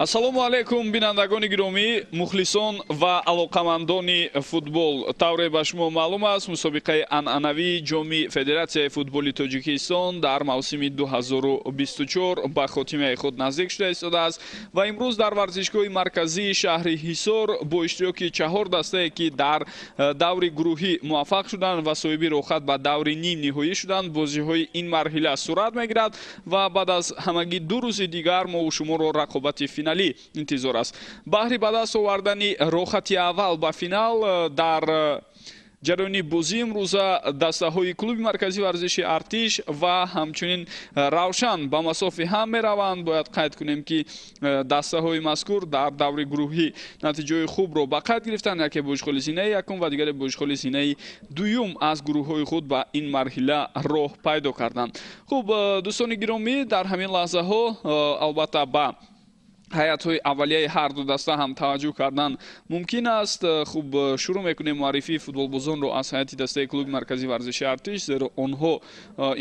ассалому алайкум бинандагони гиромӣ, мухлисон ва алоқамандони футбол. Тавре ба шумо маълум аст, мусобиқаи анъанавии ҷоми Федератсияи футболи Тоҷикистон дар мавсими 2024 ба хотимаи худ наздик шуда истодааст ва имрӯз дар варзишгоҳи марказии шаҳри Ҳисор бо иштироки 4 дастае ки дар даври гурӯҳӣ муваффақ шуданд ва соҳиби рохат ба даври нимниҳоӣ шуданд, бозиҳои ин марҳила сурат мегирад ва баъд аз ҳамагӣ 2 рӯзи дигар мову шуморо рақобати финалӣ интизор аст. баҳри ба даст овардани рохати аввал ба финал дар ҷараёни бозии имрӯза дастаҳои клуби марказии варзиши Артиш ва ҳамчунин Равшан ба масофи ҳам мераванд. Бояд қайд кунем ки дастаҳои мазкур дар даври гурӯҳӣ натиҷаҳои хубро ба қайд гирифтанд. Яке бо ишғоли зинаи якум ва дигаре бо ишғоли зинаи дуюм аз гурӯҳҳои худ ба ин марҳила роҳ пайдо карданд. Хуб, дӯстони гиромӣ, дар ҳамин лаҳзаҳо албатта ба ҳайатҳои аввалияи ҳар ду даста ҳам таваҷҷӯҳ кардан мумкин аст. Хуб, шурӯъ мекунем муаррифии футболбозонро аз ҳайати дастаи клуби марказии варзиши Артиш, зеро онҳо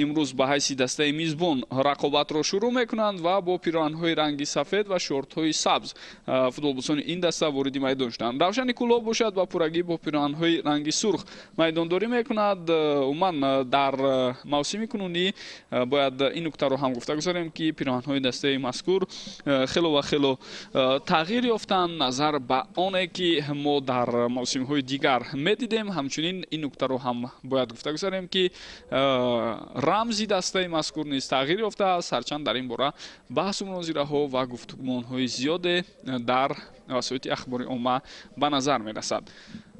имрӯз ба ҳайси дастаи мизбон рақобатро шурӯъ мекунанд ва бо пироҳанҳои ранги сафед ва шортҳои сабз футболбозони ин даста вориди майдон шуданд. Равшани Куллоб бошад ба пуррагӣ бо пироҳанҳои ранги сурх майдондорӣ мекунад. умуман дар мавсими кунунӣ бояд ин нуктаро ҳам гуфта гузарем ки пироҳанҳои дастаи мазкур хело ва тағйир ёфтанд назар ба оне ки мо дар мавсимҳои дигар медидем. Ҳамчунин ин нуктаро ҳам бояд гуфта гузарем ки рамзи дастаи мазкур низ тағйир ёфтааст, ҳарчанд дар ин бора баҳсу мунозираҳо ва гуфтугӯҳои зиёде дар васоити ахбори омма ба назар мерасад.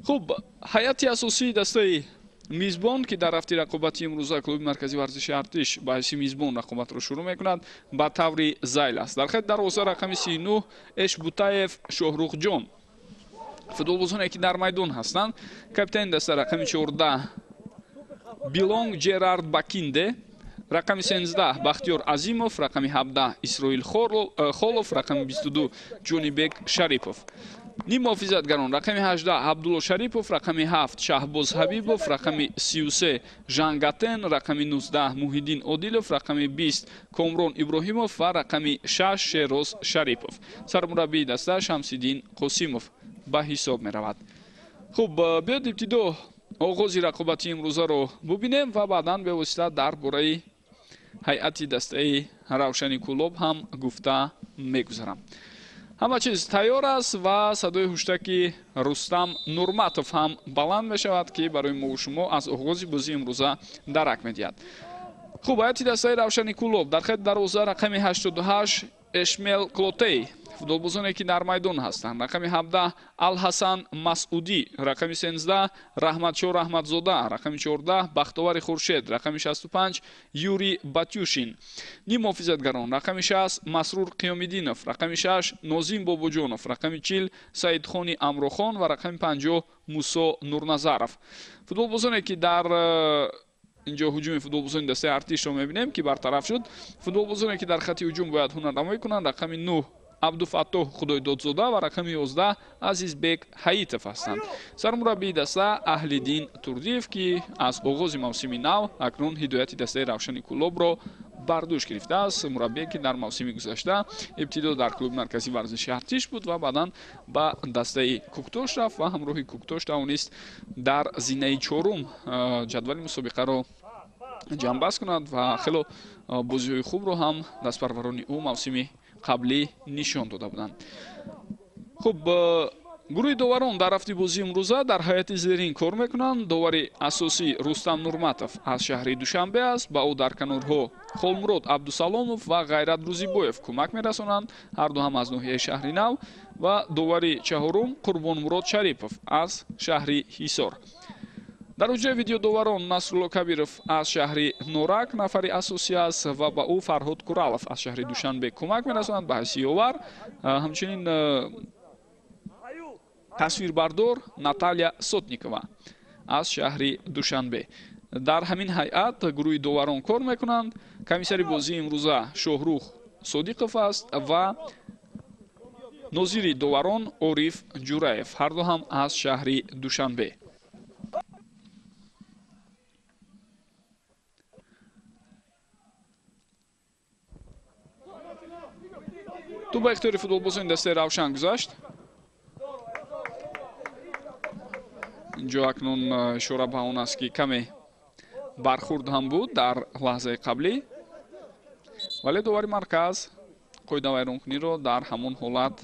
Хуб, ҳайати асосии дастаи мизбон ки дар рафти рақобати имрӯза клуби марказии варзиши Артиш ба ҳайси мизбон рақобатро шурӯъ мекунад ба таври зайл аст. Дар хати дарвоза рақами 39 Эшбутаев Шоҳрухҷон, футболбозоне ки дар майдон ҳастанд. Капитани даста рақами 14 Билонг Ҷерард Бакинде, рақами 13 Бахтиёр Азимов, рақами 17 Исроил Холов, рақами 22 Ҷонибек Шарипов. ним муҳофизатгарон рақами 18 Абдулло Шарипов, рақами 7 Шаҳбоз Ҳабибов, рақами 33 Жангатен, рақами 19 Муҳиддин Одилов, рақами 20 Комрон Иброҳимов ва рақами 6 Шероз Шарипов. Сармураббии даста Шамсиддин Қосимов ба ҳисоб меравад. Хуб, биёд ибтидо оғози рақобати имрӯзаро бубинем ва баъдан бевосита дар бораи ҳайати дастаи Равшани Куллоб ҳам гуфта мегузарам. ҳама чиз тайёр аст ва садои ҳуштаки Рустам Нурматов ҳам баланд мешавад ки барои мо шумо аз оғози бозии имрӯза дарак медиҳад. хуб, ҳайати дастаи Равшани Куллоб дар хати дарвоза рақами 88 Эшмел Клотей, футболбозоне ки дар майдон ҳастанд. Рақами 17 Алҳасан Масъудӣ, рақами 13 Раҳматшор Раҳматзода, рақами 14 Бахтовари Хуршед, рақами 65 Юрий Батюшин. ним муҳофизатгарон рақами 60 Масрур Қиёмиддинов, рақами 6 Нозим Бобоҷонов, рақами 40 Саидхони Амрохон ва рақами 50 Мусо Нурназаров. Футболбозоне ки дар инҷо ҳуҷуми футболбозони дастаи Артишро мебинем ки бартараф шуд. Футболбозоне ки дар хати ҳуҷум бояд ҳунарнамоӣ кунанд, рақами 9 Абдуфаттоҳ Худойдодзода ва рақами 11 Азизбек Ҳаитов ҳастанд. Сармураббии даста Аҳлиддин Турдиев ки аз оғози мавсими нав акнун ҳидояти дастаи Равшани Куллобро бар дӯш гирифтааст. мураббие ки дар мавсими гузашта ибтидо дар клуби марказии варзиши Артиш буд ва баъдан ба дастаи Куктош рафт ва ҳамроҳи Куктош тавонист дар зинаи 4 ҷадвали мусобиқаро ҷамъбаст кунад ва хело бозиҳои хубро ҳам дастпарварони ӯ мавсими қаблӣ нишон дода буданд. хуб, гурӯҳи доварон дар рафти бозии имрӯза дар ҳайати зерин кор мекунанд. довари асосӣ Рустам Нурматов аз шаҳри Душанбе аст. ба ӯ дар канорҳо Холмурод Абдусаломов ва Ғайрат Рӯзибоев кӯмак мерасонанд, ҳар ду ҳам аз ноҳияи шаҳри Нав, ва довари чаҳорум Қурбонмурод Шарипов аз шаҳри Ҳисор. дар ҳуҷраи видеодоварон Насрулло Кабиров аз шаҳри Норак нафари асосӣ аст ва ба ӯ Фарҳод Куралов аз шаҳри Душанбе кӯмак мерасонанд ба ҳайси овар. ҳамчунин тасвирбардор Наталья Сотникова аз шаҳри Душанбе. дар ҳамин ҳайат гурӯҳи доварон кор мекунанд. комиссари бозии имрӯза Шоҳрух Содиқов аст ва нозири доварон Ориф Ҷураев, ҳар ду ҳам аз шаҳри Душанбе. ту ба ихтиёри футболбозони дастаи равшан гузашт. инҷо акнун ишора ба он аст ки каме бархурд ҳам буд дар лаҳзаи қаблӣ, вале довари марказ қоида вайронкуниро дар ҳамон ҳолат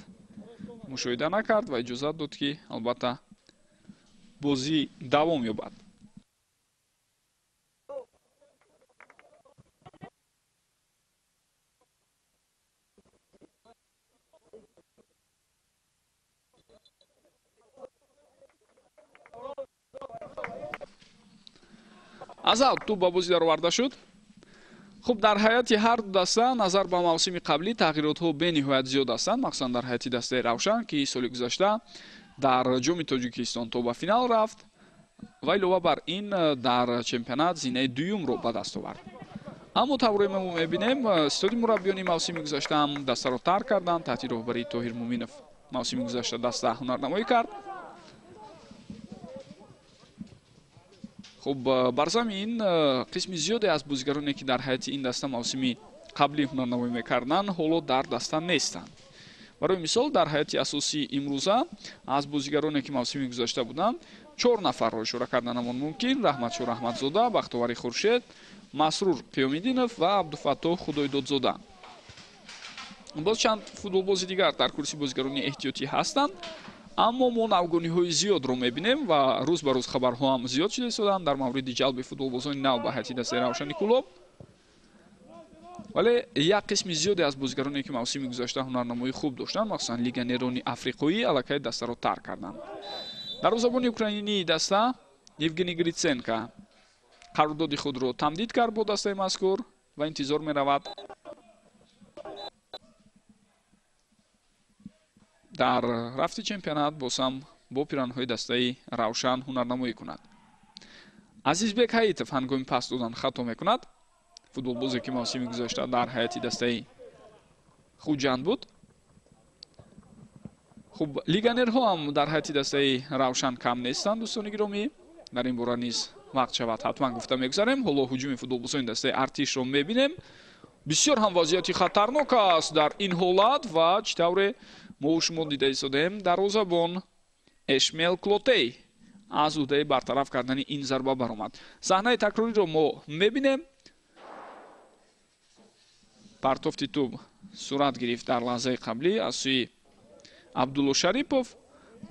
мушоҳида накард ва иҷозат дод ки албатта бозӣ давом ёбад. аз аут ту ба бозӣ дароварда шуд. хуб, дар ҳайати ҳар ду даста назар ба мавсими қаблӣ тағйиротҳо бениҳоят зиёд ҳастанд, махсусан дар ҳайати дастаи равшан ки соли гузашта дар ҷоми Тоҷикистон то ба финал рафт ва илова бар ин дар чемпионат зинаи дуюмро ба даст овард. аммо тавре мо мебинем ситоди мураббиёни мавсими гузашта ҳам дастаро тарк карданд. таҳти роҳбарии Тоҳир Муминов мавсими гузашта даста ҳунарнамоӣ кард. хуб, бар замин қисми зиёде аз бозигароне ки дар ҳайати ин даста мавсими қаблӣ ҳунарнамоӣ мекарданд ҳоло дар даста нестанд. барои мисол дар ҳайати асосии имрӯза аз бозигароне ки мавсими гузашта буданд 4 нафарро ишора карданамон мумкин: Раҳматшур Аҳмадзода, Бахтовари Хуршед, Масрур Қиёмиддинов ва Абдуфаттоҳ Худойдодзода. боз чанд футболбози дигар дар курси бозигарони эҳтиётӣ ҳастанд, аммо мо навгониҳои зиёдро мебинем ва рӯз ба рӯз хабарҳо ҳам зиёд шуда истоданд дар мавриди ҷалби футболбозони нав ба ҳайати дастаи равшани Кӯлоб. вале як қисми зиёде аз бозигароне ки мавсими гузашта ҳунарнамоии хуб доштанд, махсусан легионерони африқоӣ, аллакай дастаро тарк карданд. дарвозабони украинии даста Евгений Гриценко қарордоди худро тамдид кард бо дастаи мазкур ва интизор меравад дар рафти чемпионат босам бо пиранҳои дастаи равшан ҳунарнамоӣ кунад. Азизбек Ҳаитов ҳангоми пас додан хато мекунад. футболбозе ки мавсими гузашта дар ҳайати дастаи Хуҷанд буд. хуб, легионерҳо ҳам дар ҳайати дастаи равшан кам нестанд. дӯстони гиромӣ, дар ин бора низ вақт шавад ҳатман гуфта мегузарем. ҳоло ҳуҷуми футболбозони дастаи артишро мебинем. бисёр ҳам вазъияти хатарнок аст дар ин ҳолат ва чӣ тавре мо шумо дида истодем дарвозабон Эшмел Клотей аз уҳдаи бартараф кардани ин зарба баромад. саҳнаи такрориро мо мебинем. партофти туб сурат гирифт дар лаҳзаи қаблӣ аз сӯи Абдулло Шарипов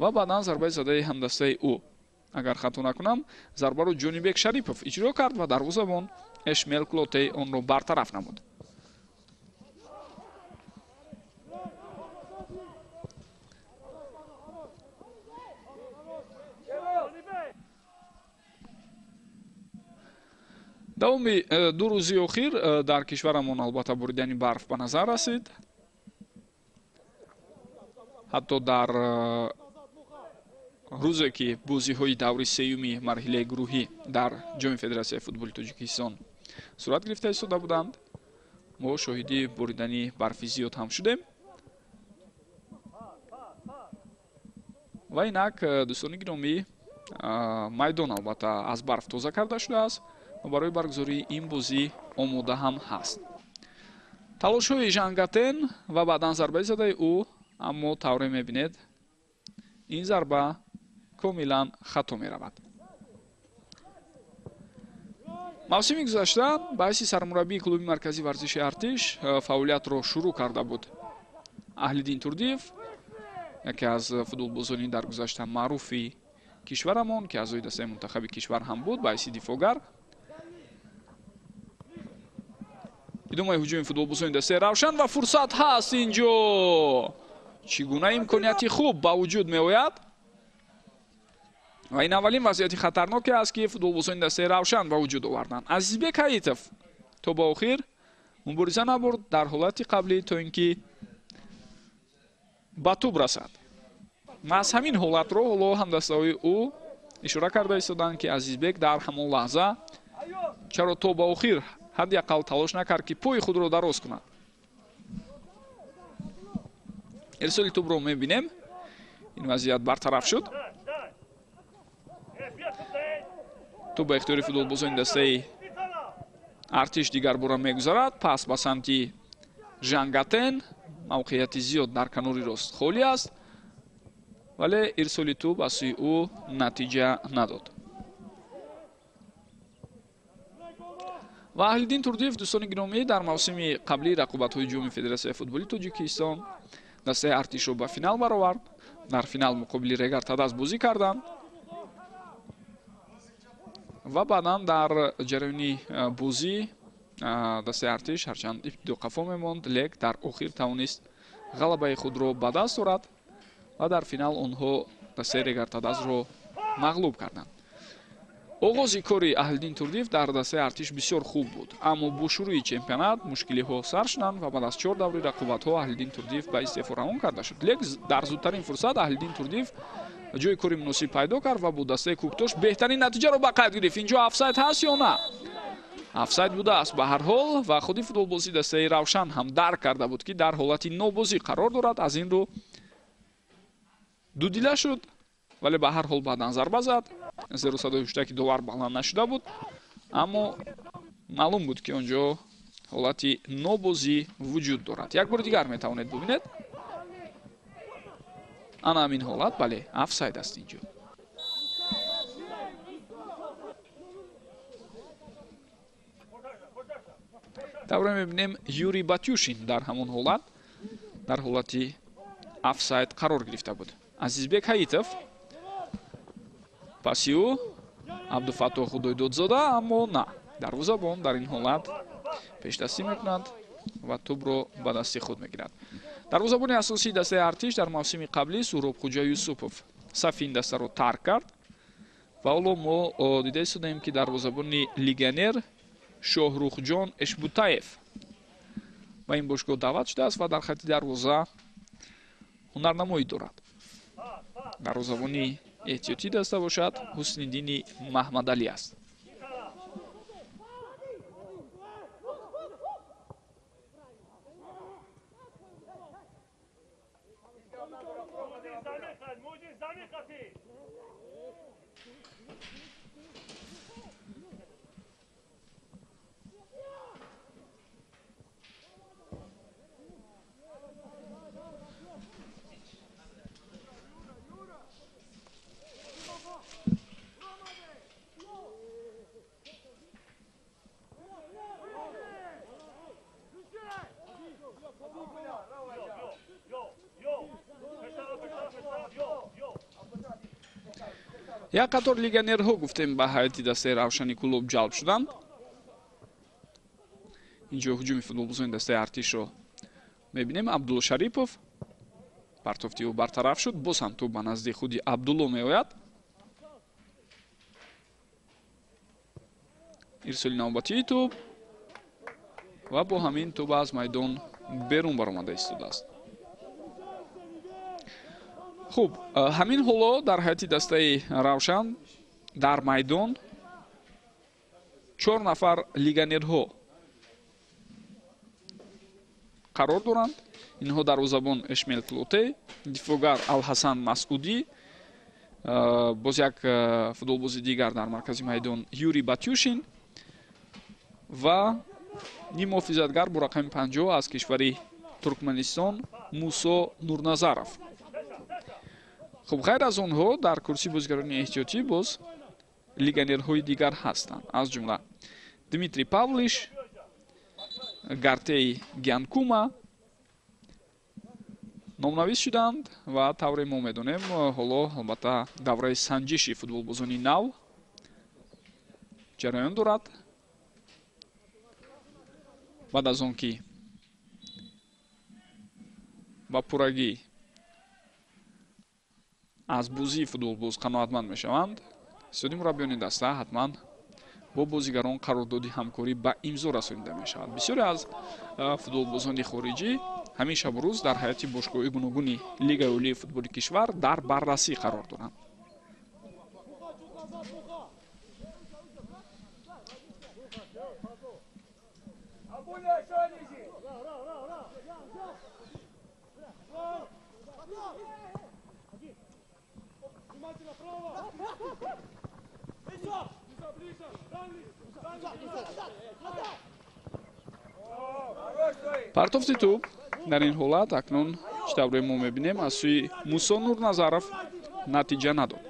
ва баъдан зарбаи задаи ҳамдастаи ӯ, агар хато накунам, зарбаро Ҷонибек Шарипов иҷро кард ва дарвозабон Эшмел Клотей онро бартараф намуд. давоми ду рӯзи охир дар кишварамон албатта боридани барф ба назар расид. ҳатто дар рӯзе ки бозиҳои даври сеюми марҳилаи гурӯҳӣ дар ҷоми Федератсияи футболи Тоҷикистон сурат гирифта истода буданд, мо шоҳиди боридани барфи зиёд ҳам шудем. ва инак дӯстони гиромӣ, майдон албатта аз барф тоза карда шудааст ва барои баргузории ин бозӣ омода ҳам ҳаст. талошҳои Жангатен ва баъдан зарбаи задаи ӯ, аммо тавре мебинед ин зарба комилан хато меравад. мавсими гузашта ба ҳайси сармураббии клуби марказии варзиши артиш фаъолиятро шурӯъ карда буд Аҳлиддин Турдиев, яке аз футболбозони даргузашта маъруфи кишварамон ки аъзои дастаи мунтахаби кишвар ҳам буд ба ҳайси дифоъгар. идомаи ҳуҷуми футболбозони дастаи равшан ва фурсат ҳаст инҷо. чӣ гуна имконияти хуб ба вуҷуд меояд ва ин аввалин вазъияти хатарноке аст ки футболбозони дастаи равшан ба вуҷуд оварданд. Азизбек Ҳаитов то ба охир мубориза набурд дар ҳолати қаблӣ то ин ки ба туб расад. аз ҳамин ҳолатро ҳоло ҳамдастаҳои ӯ ишора карда истоданд ки Азизбек дар ҳамон лаҳза чаро то ба охир ҳадди ақал талош накард ки пои худро дароз кунад. ирсоли тубро мебинем. ин вазъият бартараф шуд. туб ба ихтиёри футболбозони дастаи артиш дигар бора мегузарад. пас ба самти Жангатен мавқеияти зиёд дар канори ростхоли аст, вале ирсоли тӯб аз сӯи ӯ натиҷа надод. ва Аҳлиддин Турдиев, дӯстони гиромӣ, дар мавсими қаблии рақобатҳои ҷоми Федератсияи футболи Тоҷикистон дастаи артишро ба финал баровард. Дар финал муқобили Регар Тадас бозӣ карданд ва баъдан дар ҷараёни бозӣ дастаи артиш ҳарчанд ибтидо қафо мемонд, лек дар охир тавонист ғалабаи худро ба даст орад ва дар финал онҳо дастаи Регар Тадасро мағлуб карданд. оғози кори Аҳлиддин Турдиев дар дастаи артиш бисёр хуб буд, аммо бо шурӯи чемпионат мушкилиҳо сар шуданд ва баъд аз 4 даври рақобатҳо Аҳлиддин Турдиев ба истеъфо равон карда шуд. Лек дар зудтарин фурсат Аҳлиддин Турдиев ҷои кори муносиб пайдо кард ва бо дастаи Кӯктош беҳтарин натиҷаро ба қайд гирифт. Инҷо офсайд ҳаст ё на? офсайд будааст ба ҳар ҳол ва худи футболбози дастаи Равшан ҳам дарк карда буд ки дар ҳолати нобозӣ қарор дорад. Аз ин рӯ дудила шуд, вале ба ҳар ҳол баъдан зарба зад. зеро садои ҳуштаки довар баланд нашуда буд, аммо маълум буд ки онҷо ҳолати нобозӣ вуҷуд дорад. як бори дигар метавонед бубинед. ана ҳамин ҳолат, бале, офсайд аст инҷо. тавре мебинем Юрий Батюшин дар ҳамон ҳолат дар ҳолати офсайд қарор гирифта буд. Азизбек Ҳаитов, паси ӯ Абдуфаттоҳ Худойдодзода, аммо на, дарвозабон дар ин ҳолат пештастӣ мекунад ва тӯбро ба дасти худ мегирад. дарвозабони асосии дастаи артиш дар мавсими қаблӣ Суҳробхоҷа Юсупов сафи ин дастаро тарк кард ва ҳоло мо дида истодаем ки дарвозабони легионер Шоҳрухҷон Эшбутаев ба ин бошгоҳ даъват шудааст ва дар хатти дарвоза ҳунарнамоӣ дорад. дарвозабони эҳтиётӣ даста бошад Ҳусниддини Маҳмадалӣ аст. як қатор легионерҳо гуфтем ба ҳайати дастаи Равшани Кулоб ҷалб шуданд. инҷо ҳуҷуми футболбозони дастаи артишро мебинем. Абдулло Шарипов, партофти ӯ бартараф шуд, боз ҳам тӯб ба назди худи Абдулло меояд. ирсоли навбатии тӯб ва бо ҳамин тӯб аз майдон берун баромада истодааст. хуб, ҳамин ҳоло дар ҳайати дастаи Равшан дар майдон 4 нафар легионерҳо қарор доранд. инҳо дарвозабон Эшмел Клоте, дифоъгар Алҳасан Масъудӣ, боз як футболбози дигар дар маркази майдон Юрий Батюшин ва нимуҳофизатгар бо рақами 50 аз кишвари Туркманистон Мусо Нурназаров. хуб, ғайр аз онҳо дар курсии бозигарони эҳтиётӣ боз легионерҳои дигар ҳастанд. аз ҷумла Дмитрий Павлиш, Гартей Гянкума номнавис шуданд ва тавре мо медонем ҳоло албатта давраи санҷиши футболбозони нав ҷараён дорад. баъд аз он ки ба пуррагӣ аз бозии футболбоз қаноатманд мешаванд, сиёди мураббиёни даста ҳатман бо бозигарон қарордоди ҳамкорӣ ба имзо расонида мешавад. бисёре аз футболбозони хориҷӣ ҳамин шабу рӯз дар ҳайати бошгоҳҳои гуногуни Лигаи олии футболи кишвар дар баррасӣ қарор доранд. партофти тӯб дар ин ҳолат акнун чӣ тавре мо мебинем аз сӯи Мусо Нурназаров натиҷа надод.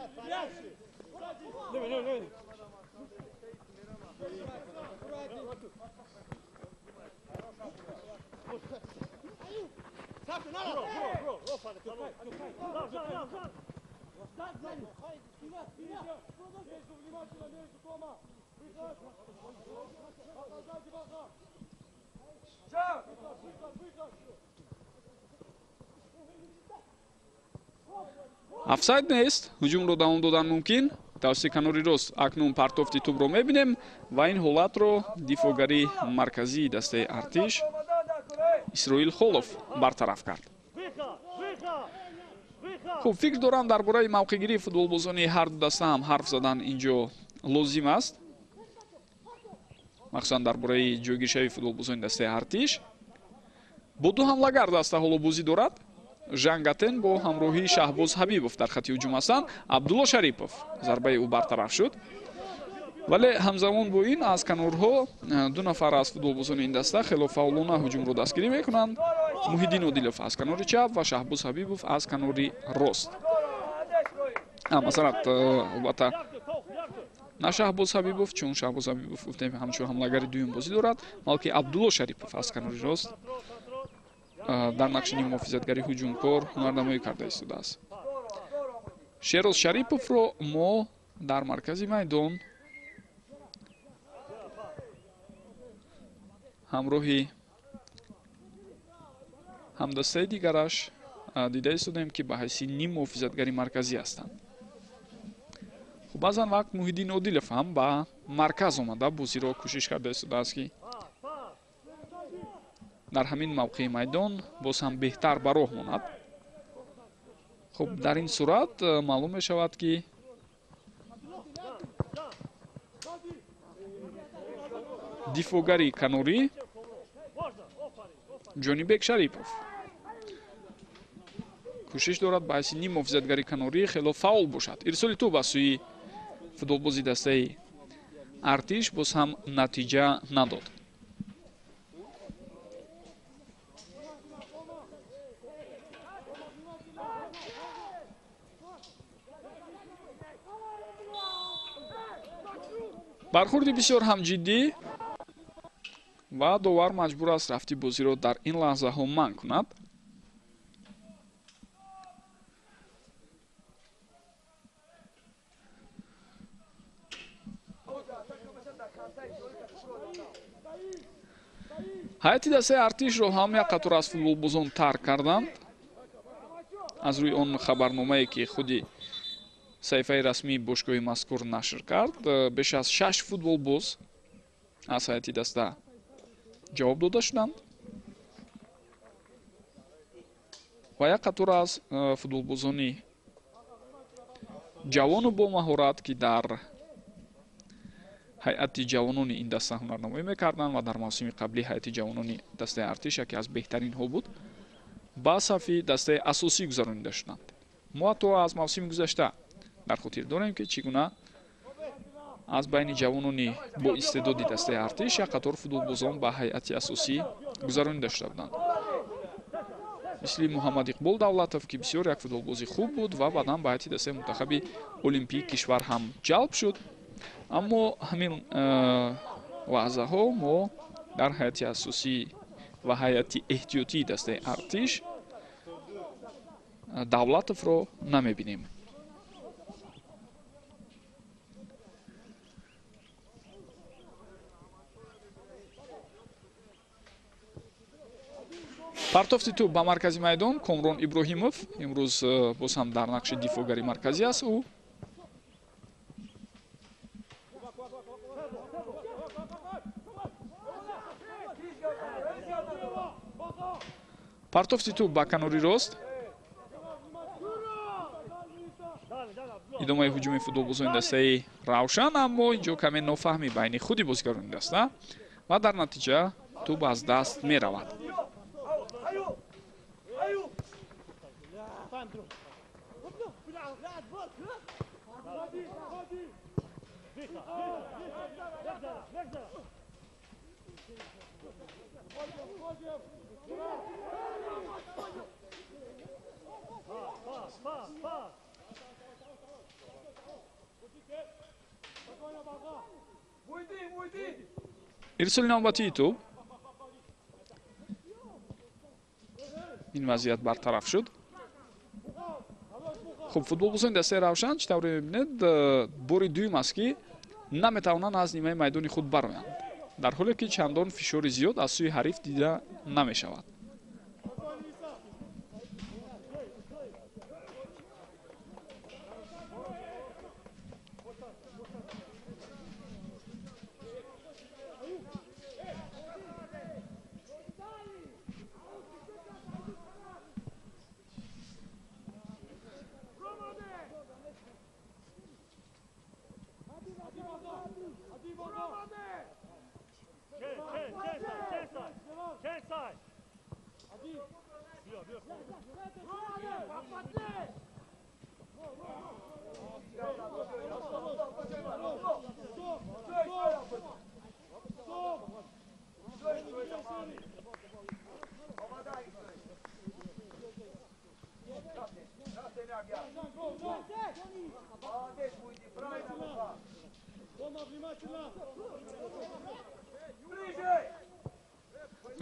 офсайд нест, ҳуҷумро давом додан мумкин. тавассути канори рост акнун партофти тӯбро мебинем ва ин ҳолатро дифогари марказии дастаи артиш Исроил Холов бартараф кард. хуб, фикр дорам дар бораи мавқеъгирии футболбозони ҳарду даста ҳам ҳарф задан инҷо лозим аст. махсусан дар бораи ҷойгиршавии футболбозони дастаи артиш. бо ду ҳамлагар даста ҳоло бозӣ дорад. Жангатен бо ҳамроҳии Шаҳбоз Ҳабибов дар хати ҳуҷум ҳастанд. Абдулло Шарипов зарбаи ӯ бартараф шуд. вале ҳамзамон бо ин аз канорҳо ду нафар аз футболбозони ин даста хелофаъолона ҳуҷумро дастгирӣ мекунанд. Муҳиддин Одилов аз канори чап ва Шаҳбоз Ҳабибов аз канори рост. масалат албатта на Шаҳбоз Ҳабибов, чун Шаҳбоз Ҳабибов гуфтем ҳамчун ҳамлагари дуюм бозӣ дорад, балки Абдулло Шарипов аз канори рост дар нақши нимуҳофизатгари ҳуҷумкор ҳунарнамоӣ карда истодааст. Шероз Шариповро мо дар маркази майдон ҳамроҳи ҳамдастаи дигараш дида истодем ки ба ҳайси нимуҳофизатгари марказӣ ҳастанд. хуб, баъзан вақт Муҳиддин Одилов ҳам ба марказ омада бозиро кӯшиш карда истодааст ки дар ҳамин мавқеи майдон боз ҳам беҳтар ба роҳ монад. хуб, дар ин сурат маълум мешавад ки дифогари канорӣ Ҷонибек Шарипов кӯшиш дорад ба ҳайси нимуҳофизатгари канорӣ хело фаъол бошад. ирсоли тӯб аз сӯи футболбози дастаи артиш боз ҳам натиҷа надод. бархурди бисёр ҳамҷиддӣ ва довар маҷбур аст рафти бозиро дар ин лаҳзаҳо манъ кунад. ҳайати дастаи артишро ҳам як қатор аз футболбозон тарк карданд. аз рӯи он хабарномае ки худи саҳифаи расмии бошгоҳи мазкур нашр кард, беш аз 6 футболбоз аз ҳайати даста ҷавоб дода шуданд ва як қатор аз футболбозони ҷавону бомаҳорат ки дар ҳайати ҷавонони ин даста ҳунарнамоӣ мекарданд ва дар мавсими қаблӣ ҳайати ҷавонони дастаи артиш яке аз беҳтаринҳо буд, ба сафи дастаи асосӣ гузаронида шуданд. мо ҳатто аз мавсими гузашта дар хотир дорем ки чӣ гуна аз байни ҷавонони бо истеъдоди дастаи артиш як қатор футболбозон ба ҳайати асосӣ гузаронида шуда буданд. мисли Муҳаммад Иқбол Давлатов ки бисёр як футболбози хуб буд ва баъдан ба ҳайати дастаи мунтахаби олимпии кишвар ҳам ҷалб шуд. аммо ҳамин лаҳзаҳо мо дар ҳайати асосӣ ва ҳайати эҳтиётии дастаи артиш Давлатовро намебинем. партофти тӯб ба маркази майдон Комрон Иброҳимов имрӯз боз ҳам дар нақши дифогари марказӣ аст. ӯ партофти тӯб ба канори рост. идомаи ҳуҷуми футболбозони дастаи Равшан, аммо инҷо каме нофаҳмӣ байни худи бозигарони даста ва дар натиҷа тӯб аз даст меравад. ирсоли навбатии тӯб. ин вазъият бартараф шуд. хуб, футболбозони дастаи Равшан чӣ тавре мебинед? бори дуюм аст ки наметавонанд аз нимаи майдони худ бароянд, дар ҳоле ки чандон фишори зиёд аз сӯи ҳариф дида намешавад.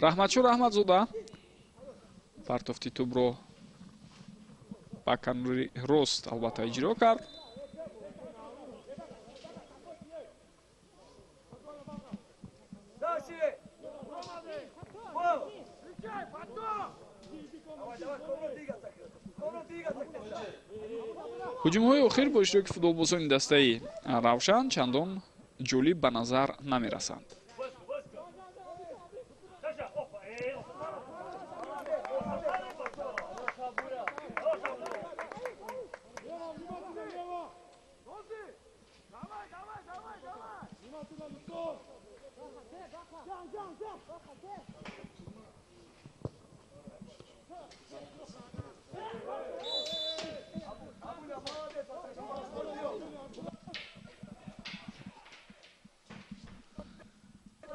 раҳматшо раҳматзода партофти тӯбро ба канори рост албатта иҷро кард. ҳуҷумҳои охир бо иштироки футболбозони дастаи Равшан чандон ҷолиб ба назар намерасанд.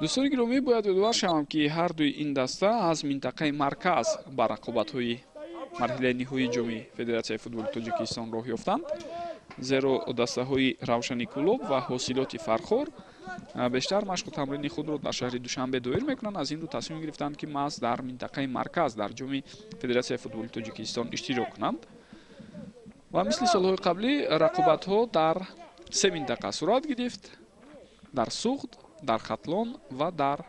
дӯстони гиромӣ, бояд ёдовар шавам, ки ҳар дуи ин даста аз минтақаи марказ ба рақобатҳои марҳилаи ниҳоии ҷоми Федератсияи футболи Тоҷикистон роҳ ёфтанд, зеро дастаҳои Равшани Кулоб ва ҳосилоти Фархор бештар машқу тамрини худро дар шаҳри Душанбе доир мекунанд. аз ин рӯ тасмим гирифтанд, ки маҳз дар минтақаи марказ дар ҷоми Федератсияи футболи Тоҷикистон иштирок кунанд ва мисли солҳои қаблӣ рақобатҳо дар се минтақа сурат гирифт: дар Суғд, дар Хатлон ва дар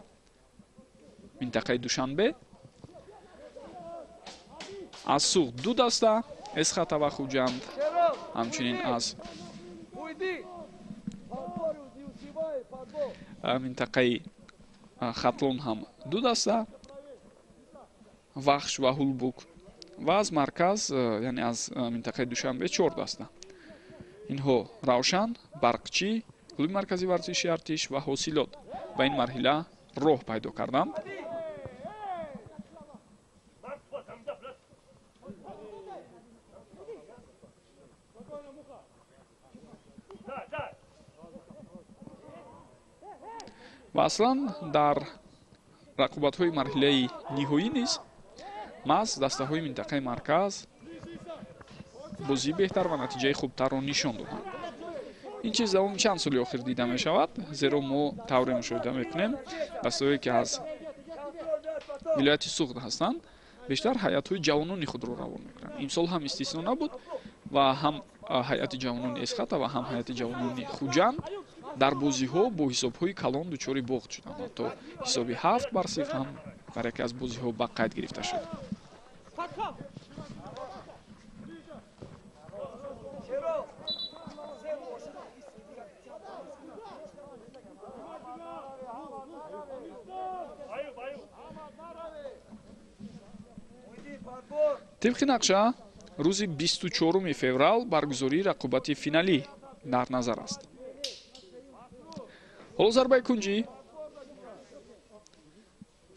минтақаи Душанбе. аз Суғд ду даста Эсхата ва Хуҷанд, ҳамчунин аз минтақаи Хатлон ҳам ду даста Вахш ва Ҳулбук, ва аз марказ, яъне аз минтақаи Душанбе 4 даста. инҳо Равшан, Барқчӣ, клуби марказии варзиши Артиш ва ҳосилот ба ин марҳила роҳ пайдо карданд. ва аслан дар рақобатҳои марҳилаи ниҳоӣ низ маҳз дастаҳои минтақаи марказ бозии беҳтар ва натиҷаи хубтарро нишон доданд. ин чиз давоми чанд соли охир дида мешавад, зеро мо тавре мушоҳида мекунем дастаҳое ки аз вилояти Суғд ҳастанд бештар ҳайатҳои ҷавонони худро равон мекунанд. имсол ҳам истисно набуд ва ҳам ҳайати ҷавонони Эсхата ва ҳам ҳайати ҷавонони Хуҷанд дар бозиҳо бо ҳисобҳои калон дучори бохт шуданд. ҳатто ҳисоби 7-0 ҳам дар яке аз бозиҳо ба қайд гирифта шуд. тибқи нақша рӯзи 24 феврал баргузории рақобати финалӣ дар назар аст. ҳоло зарбаи кунҷӣ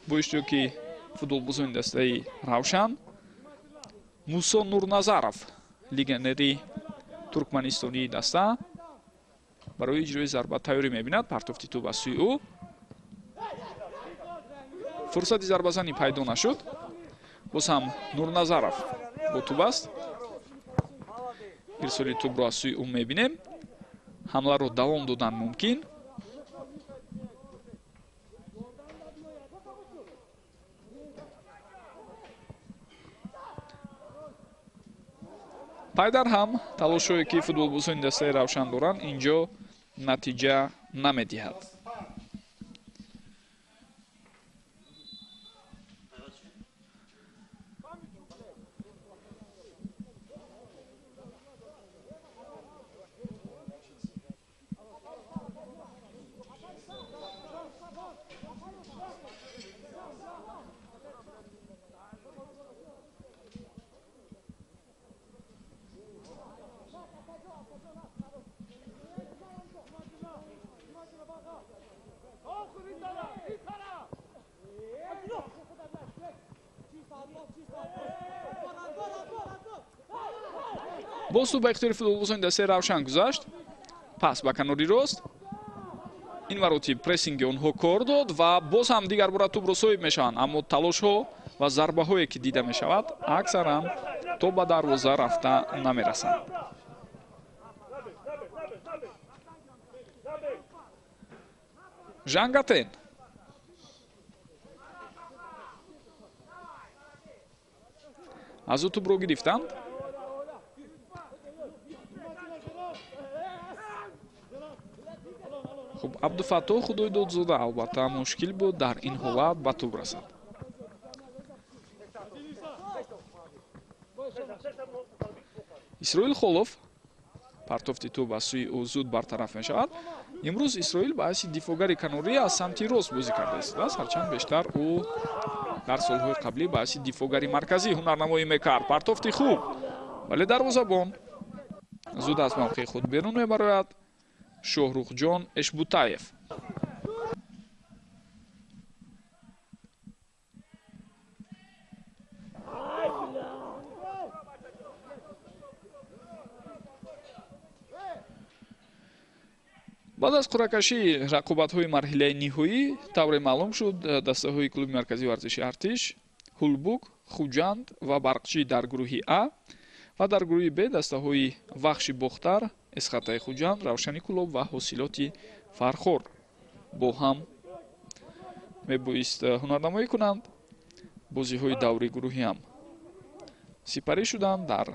бо иштироки футболбозони дастаи Равшан, Мусо Нурназаров, легионери туркманистонии даста, барои иҷрои зарба тайёрӣ мебинад. партофти тӯб аз сӯи ӯ. фурсати зарбазанӣ пайдо нашуд. боз ҳам ҳамларо давом додан мумкин. пайдар ҳам талошое ки футболбозони дастаи равшан доранд инҷо натиҷа намедиҳад. боз ту ба ихтиёри футболбозони дастаи равшан гузашт. пас ба канори рост. ин маротиб прессинги онҳо кор дод ва боз ҳам дигар бора тӯбро соҳиб мешаванд, аммо талошҳо ва зарбаҳое ки дида мешавад аксаран то ба дарвоза рафта намерасанд. Жангатен аз ӯ тӯбро гирифтанд. хуб, Абдуфаттоҳ Худойдодзода албатта мушкил буд дар ин ҳолат ба тӯб расад. Исроил Холов партофти тӯб аз сӯи ӯ зуд бартараф мешавад. имрӯз Исроил ба ҳайси дифогари канорӣ аз самти рост бозӣ карда истодааст, ҳарчанд бештар ӯ дар солҳои қаблӣ ба ҳайси дифогари марказӣ ҳунарнамоӣ мекард. партофти хуб, вале дарвозабон зуд аз мавқеи худ берун мебарояд. Шоҳрухҷон Эшбутаев. баъд аз қуръакашии рақобатҳои марҳилаи ниҳоӣ тавре маълум шуд дастаҳои клуби марказии варзиши артиш, Хулбук, Хуҷанд ва Барқчӣ дар гурӯҳи А ва дар гурӯҳи Б дастаҳои Вахши Бохтар, Эсхатаи Хуҷанд, Равшани Кулоб ва Ҳосилоти Фархор бо ҳам мебоист ҳунарнамоӣ кунанд. бозиҳои даври гурӯҳӣ ҳам сипарӣ шуданд дар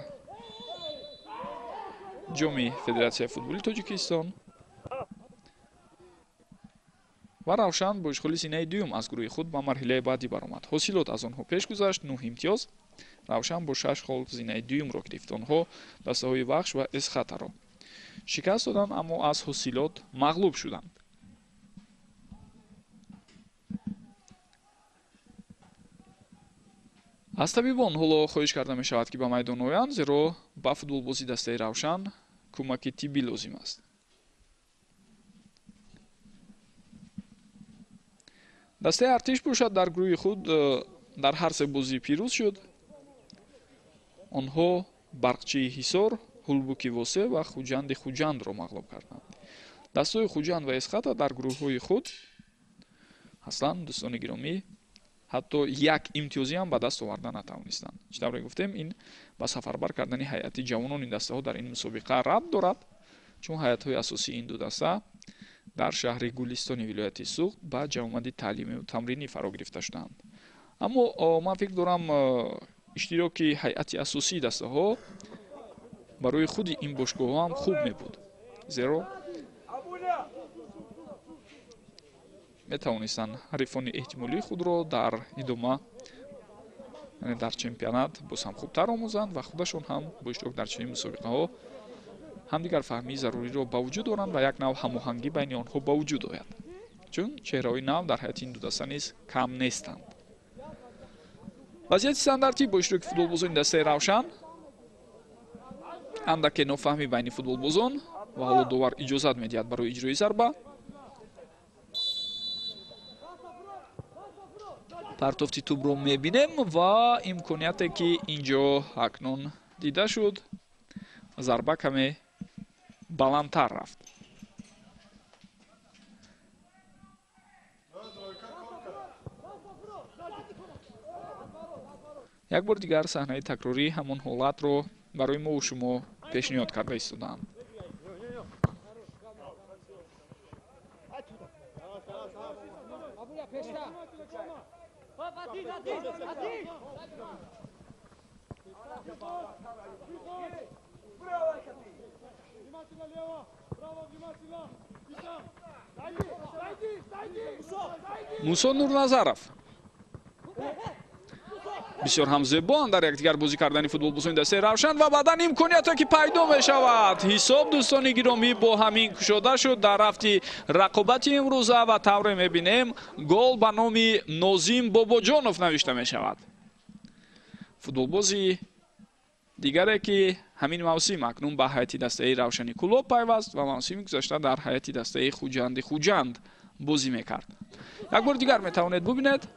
ҷоми Федератсияи футболи Тоҷикистон ва Равшан бо ишғоли зинаи дуюм аз гурӯҳи худ ба марҳилаи баъдӣ баромад. Ҳосилот аз онҳо пеш гузашт 9 имтиёз. Равшан бо 6 гол зинаи дуюмро гирифт. онҳо дастаҳои Вахш ва Эсхатаро шикаст доданд, аммо аз Ҳосилот мағлуб шуданд. аз табибон ҳоло хоҳиш карда мешавад ки ба майдон оянд, зеро ба футболбозӣ дастаи Равшан кӯмаки тиббӣ лозим аст. дастаи артиш бошад дар гурӯҳи худ дар ҳар се бозӣ пирӯз шуд. онҳо Барқчии Ҳисор, Ҳулбуки Восе ва Хуҷанди Хуҷандро мағлуб карданд. дастаҳои Хуҷанд ва Эсхата дар гурӯҳҳои худ аслан дӯстони гиромӣ ҳатто як имтиёзӣ ҳам ба даст оварда натавонистанд. чӣ тавре гуфтем, ин ба сафарбар кардани ҳайати ҷавонони дастаҳо дар ин мусобиқа рабт дорад, чун ҳайатҳои асосии ин ду даста дар шаҳри Гулистони вилояти Суғд ба ҷамъомади таълимию тамринӣ фаро гирифта шуданд. аммо ман фикр дорам иштироки ҳайати асосии дастаҳо барои худи ин бошгоҳҳо ҳам хуб мебуд, зеро метавонистанд ҳарифони эҳтимолии худро дар идома, яъне дар чемпионат боз ҳам хубтар омӯзанд ва худашон ҳам бо иштирок дар чунин мусобиқаҳо ҳамдигар фаҳмии заруриро ба вуҷуд оранд ва як нав ҳамоҳангӣ байни онҳо ба вуҷуд ояд, чун чеҳраҳои нав дар ҳайати ин ду даста низ кам нестанд. вазъияти стандартӣ бо иштироки футболбозони дастаи Равшан, андаке нофаҳмӣ байни футболбозон ва ҳоло довар иҷозат медиҳад барои иҷрои зарба. партофти тӯбро мебинем ва имконияте ки инҷо акнун дида шуд, зарба каме баландтар рафт. як бор дигар саҳнаи такрорӣ ҳамон ҳолатро барои мову шумо пешниҳод карда истодаанд. мусо нурназаров бисёр ҳам зебоанд дар якдигар бозӣ кардани футболбозони дастаи равшан ва баъдан имконияте ки пайдо мешавад. ҳисоб дӯстони гиромӣ бо ҳамин кушода шуд дар рафти рақобати имрӯза ва тавре мебинем гол ба номи Нозим Бобоҷонов навишта мешавад. футболбози дигаре ки ҳамин мавсим акнун ба ҳайати дастаи Равшани Кулоб пайваст ва мавсими гузашта дар ҳайати дастаи Хуҷанди Хуҷанд бозӣ мекард. як бор дигар метавонед бубинед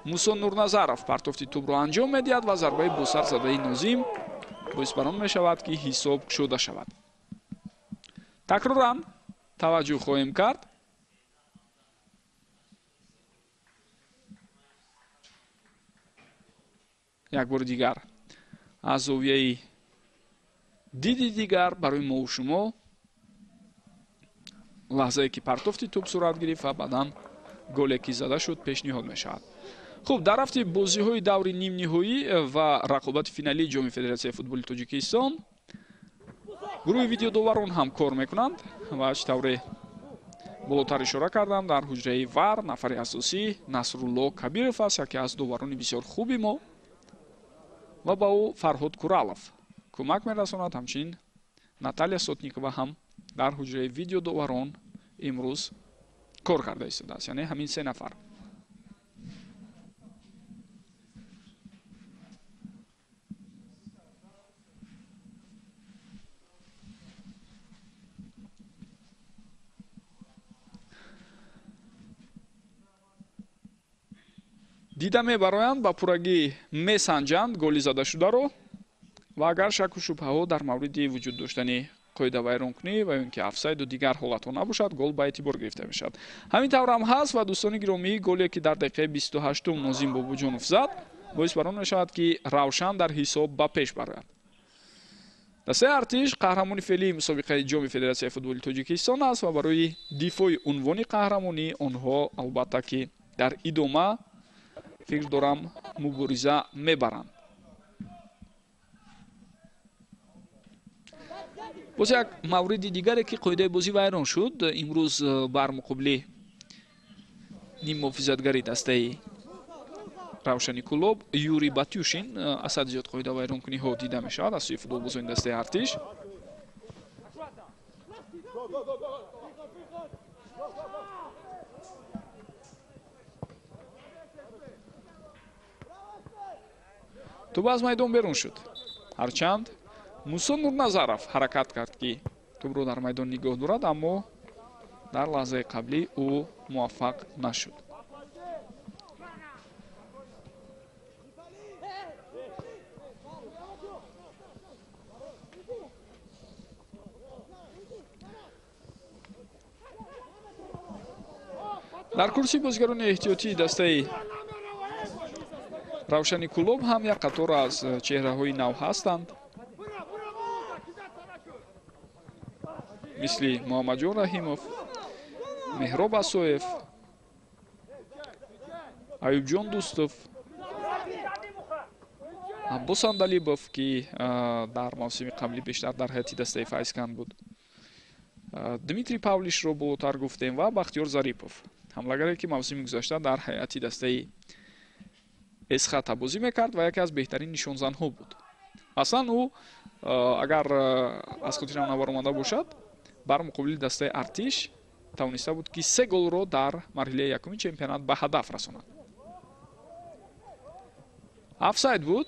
мусо нурназаров партофти тӯбро анҷом медиҳад ва зарбаи босар задаи Нозим боис бар он мешавад ки ҳисоб кушода шавад. такроран таваҷҷӯҳ хоҳем кард. як бори дигар аз зовияи диди дигар барои мову шумо лаҳзае ки партофти тӯб сурат гирифт ва баъдан голе ки зада шуд пешниҳод мешавад. хуб, дар рафти бозиҳои даври нимниҳоӣ ва рақобати финалии ҷоми Федератсияи футболи Тоҷикистон гурӯҳи видеодоварон ҳам кор мекунанд ва чӣ тавре болотар ишора кардам дар ҳуҷраи ВАР нафари асосӣ Насрулло Кабиров аст, яке аз доварони бисёр хуби мо ва ба ӯ Фарҳод Куралов кӯмак мерасонад. ҳамчунин Наталья Сотникова ҳам дар ҳуҷраи видеодоварон имрӯз кор карда истодааст, яъне ҳамин се нафар. дида мебароянд ба пуррагӣ месанҷанд голи задашударо ва агар шаку шубҳаҳо дар мавриди вуҷуд доштани қоидавайронкунӣ ва ё ин ки офсайду дигар ҳолатҳо набошад гол ба эътибор гирифта мешавад. ҳамин таврам ҳаст ва дӯстони гиромӣ голе ки дар дақиқаи 28 Нозим Бобоҷонов зад боис бар он мешавад ки Равшан дар ҳисоб ба пеш барояд. дастаи артиш қаҳрамони феълии мусобиқаи ҷоми Федератсияи футболи Тоҷикистон аст ва барои дифои унвони қаҳрамонӣ онҳо албатта ки дар идома фикр дорам мубориза мебаранд. боз як мавриди дигаре ки қоидаи бозӣ вайрон шуд имрӯз бар муқобили ниммуҳофизатгари дастаи Равшани Кулоб Юрий Батюшин асад зиёд қоидавайронкуниҳо дида мешавад аз сӯи футболбозони дастаи артиш. тӯб аз майдон берун шуд. ҳарчанд мусо нурназаров ҳаракат кард ки тӯбро дар майдон нигоҳ дорад, аммо дар лаҳзаи қаблӣ ӯ муваффақ нашуд. дар курси бозигарони эҳтиётии дастаи Равшани Кулоб ҳам як қатор аз чеҳраҳои нав ҳастанд, мисли Муҳаммаҷон Раҳимов, Меҳроб Асоев, Аюбҷон Дӯстов, Аббос Андалибов ки дар мавсими қаблӣ бештар дар ҳайати дастаи Файзканд буд, Дмитрий Павлишро болотар гуфтем ва Бахтиёр Зарипов, ҳамлагаре ки мавсими гузашта дар ҳайати дастаи Эсхата бозӣ мекард ва яке аз беҳтарин нишонзанҳо буд. аслан ӯ агар аз хотирам набаромада бошад бар муқобили дастаи артиш тавониста буд ки 3 голро дар марҳилаи якуми чемпионат ба ҳадаф расонад. офсайд буд,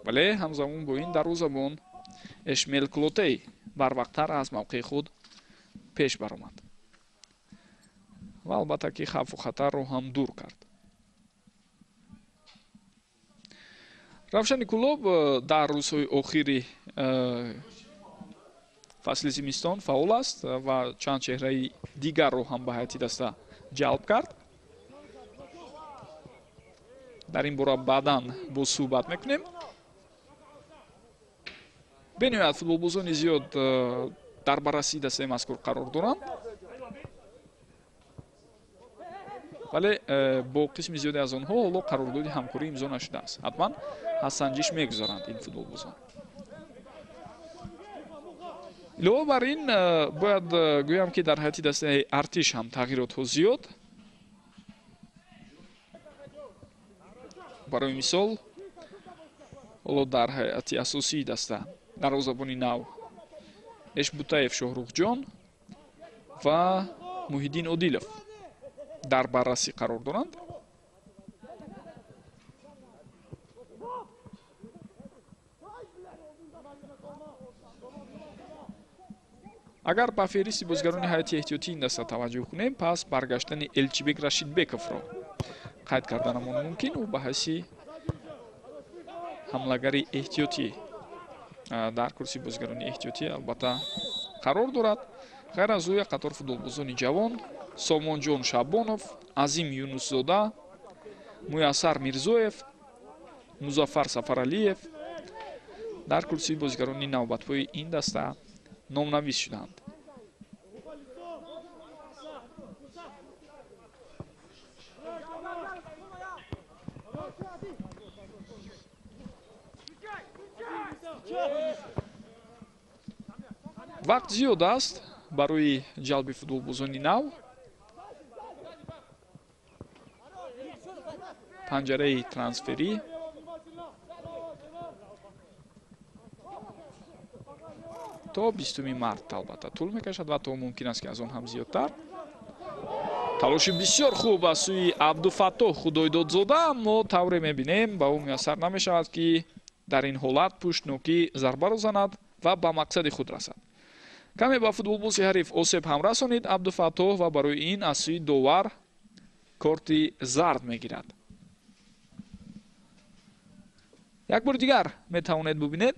вале ҳамзамон бо ин дарвозабон Эшмел Клотей барвақттар аз мавқеи худ пеш баромад ва албатта ки хавфу хатарро ҳам дур кард. Равшани Кулоб дар рӯзҳои охири фасли зимистон фаъол аст ва чанд чеҳраи дигарро ҳам ба ҳайати даста ҷалб кард. дар ин бора баъдан боз суҳбат мекунем. бениҳоят футболбозони зиёд дар баррасии дастаи мазкур қарор доранд. вале бо қисми зиёде аз онҳо ҳоло қарордоди ҳамкорӣ имзо нашудааст. ҳатман ҳазсанҷиш мегузоранд ин футболбозон. илова бар ин бояд гӯям ки дар ҳайати дастаи артиш ҳам тағйиротҳо зиёд. барои мисол ҳоло дар ҳайати асосии даста дарвозабони нав эшбутаев шоҳрухҷон ва муҳиддин одилов дар баррасӣ қарор доранд. агар ба феҳристи бозигарони ҳайати эҳтиётии ин даста таваҷҷӯҳ кунем, пас баргаштани Элчибек Рашидбековро қайд карданамон мумкин. ӯ ба ҳайси ҳамлагари эҳтиётӣ дар курсии бозигарони эҳтиётӣ албатта қарор дорад. ғайр аз ӯ як қатор футболбозони ҷавон Солмонҷон Шабонов, Азим Юнусзода, Муяссар Мирзоев, Музаффар Сафаралиев дар курсии бозигарони навбатпои ин даста номнавис шуданд. вақт зиёд аст барои ҷалби футболбозони нав. панҷараи трансферӣ то 20 март албатта тӯл мекашад ва то мумкин аст ки аз он ҳам зиёдтар. талоши бисёр хуб аз сӯи Абдуфаттоҳ Худойдодзода, аммо тавре мебинем ба ӯ муяссар намешавад ки дар ин ҳолат пуштнокӣ зарбаро занад ва ба мақсади худ расад. каме ба футболбози ҳариф осеб ҳам расонид Абдуфаттоҳ ва барои ин аз сӯи довар корти зард мегирад. як бори дигар метавонед бубинед.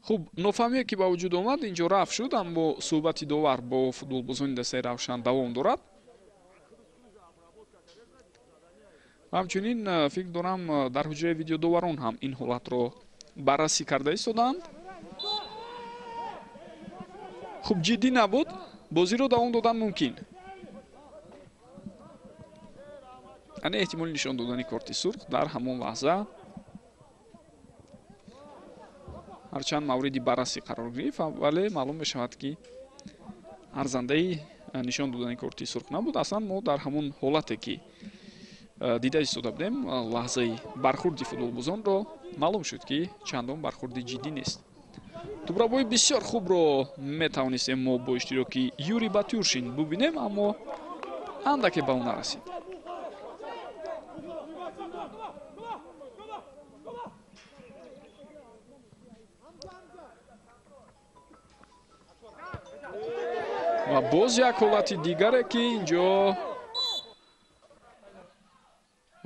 хуб, нофаҳмие ки ба вуҷуд омад инҷо рафт шуд, аммо суҳбати довар бо футболбозони дастаи Равшан давом дорад. ҳамчунин фикр дорам дар ҳуҷраи видеодоварон ҳам ин ҳолатро баррасӣ карда истодаанд. хуб, ҷиддӣ набуд, бозиро давом додан мумкин. яъне эҳтимоли нишон додани корти сурх дар ҳамон лаҳза, ҳарчанд мавриди баррасӣ қарор гирифт, вале маълум мешавад ки арзандаи нишон додани корти сурх набуд. аслан мо дар ҳамон ҳолате ки дида истода будем, лаҳзаи бархурди футболбозонро маълум шуд ки чандон бархурди ҷиддӣ нест. тӯбрабои бисёр хубро метавонистем мо бо иштироки Юрий Батюршин бубинем, аммо андаке ба он нарасид. ва боз як ҳолати дигаре ки инҷо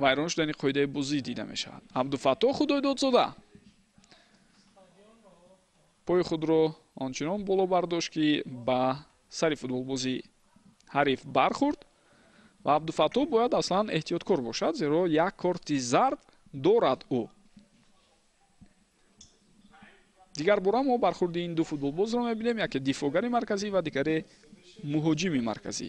вайрон шудани қоидаи бозӣ дида мешавад. Абдуфаттоҳ Худойдодзода пои худро ончунон боло бардошт ки ба сари футболбози ҳариф бархӯрд ва Абдуфаттоҳ бояд аслан эҳтиёткор бошад, зеро як корти зард дорад ӯ. дигар бора мо бархурди ин ду футболбозро мебинем, яке дифогари марказӣ ва дигаре муҳоҷими марказӣ.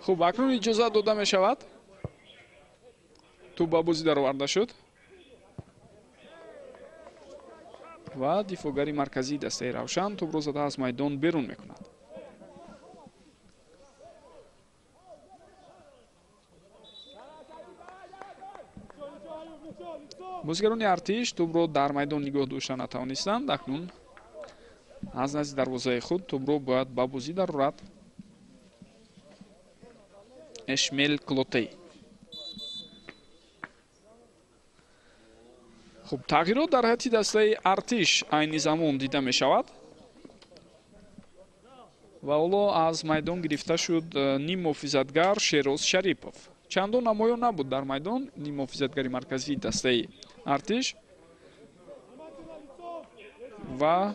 خب اکنون اجازه داده می شود. توپ با بازی در آورده شد و دفاعگری مرکزی دسته روشن توپ را زده از میدان بیرون می کند. بازیگران ارتش توپ را در میدان نگاه داشته نتوانستند. اکنون از نزد دروازه خود توپ را باید با بازی در آورد. اشمیل کلوتی. خب تغییرات در حتی دسته ارتش عین زمان دیده می شود و حالا از میدان گرفته شد نیم محافظتگر شیروز شریپوف. چندان نمایان نبود در میدان نیم محافظتگری مرکزی دسته ارتش و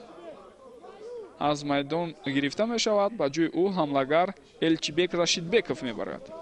از میدان گرفته می شود. با جای او حملهگر الچیبک رشیدبکوف می برد.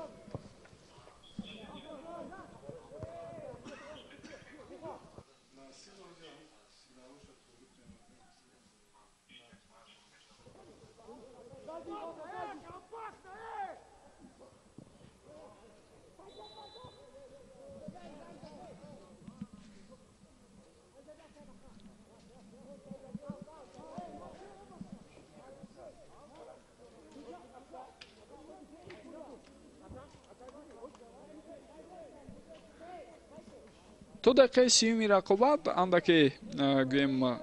تو دقیقه 30 رقابت اندکی گویم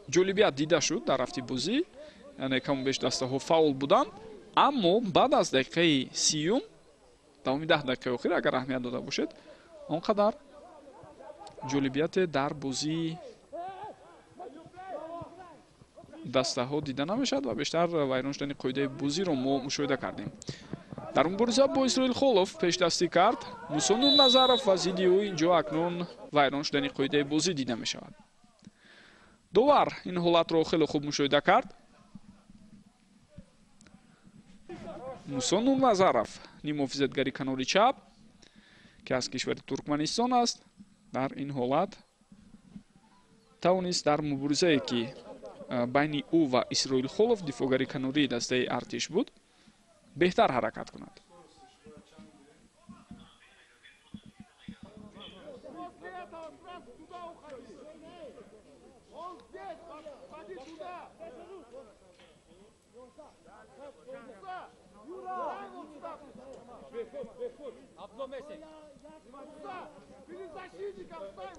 جالبیت دیده شد در هفته بازی، یعنی کم بیش دسته ها فاول بودن، اما بعد از دقیقه 30 تمامی 10 دقیقه اخیر اگر اهمیت داده باشد آنقدر جالبیت در بازی دسته ها دیده نمیشد و بیشتر ویران شدن قاعده بازی رو ما مشاهده کردیم. در مبارزه با اسرائیل خولوف پیش دستی کرد موسی نورنظرов و ضد او اینجا اکنون ویران شدن قاعده بازی دیده می شود. دوبار این حالت رو خیلی خوب مشاهده کرد. موسی نورنظرов نیم محافظتگری کناری چپ که از کشور ترکمنستان است در این حالت توانست در مبارزه که بین او و اسرائیل خولوف دفاعگری کناری دسته ارتش بود بهتر حرکت کند.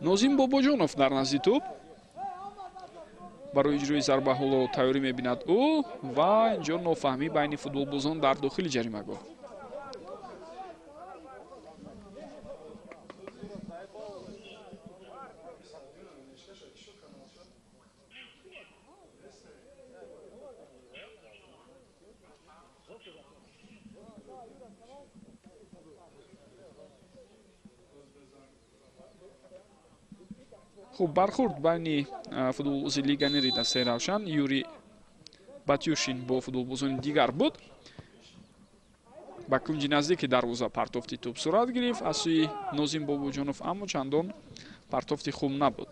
نوزیم باباجانов در نزد توپ برای اجرای ضربه حالا تیاری می‌بیند او و اینجا نافهمی بین فوتبالبازان در داخل جریمه‌گاه. خب برخورد بین فوتبالباز لیگانری دسته روشن یوری باتیوشین با فوتبالبازان دیگر بود. با کنج نزدیک دروازه پرتافتی توپ صورت گرفت از سوی نوزیم باباجانов، اما چندان پرتافتی خوب نبود.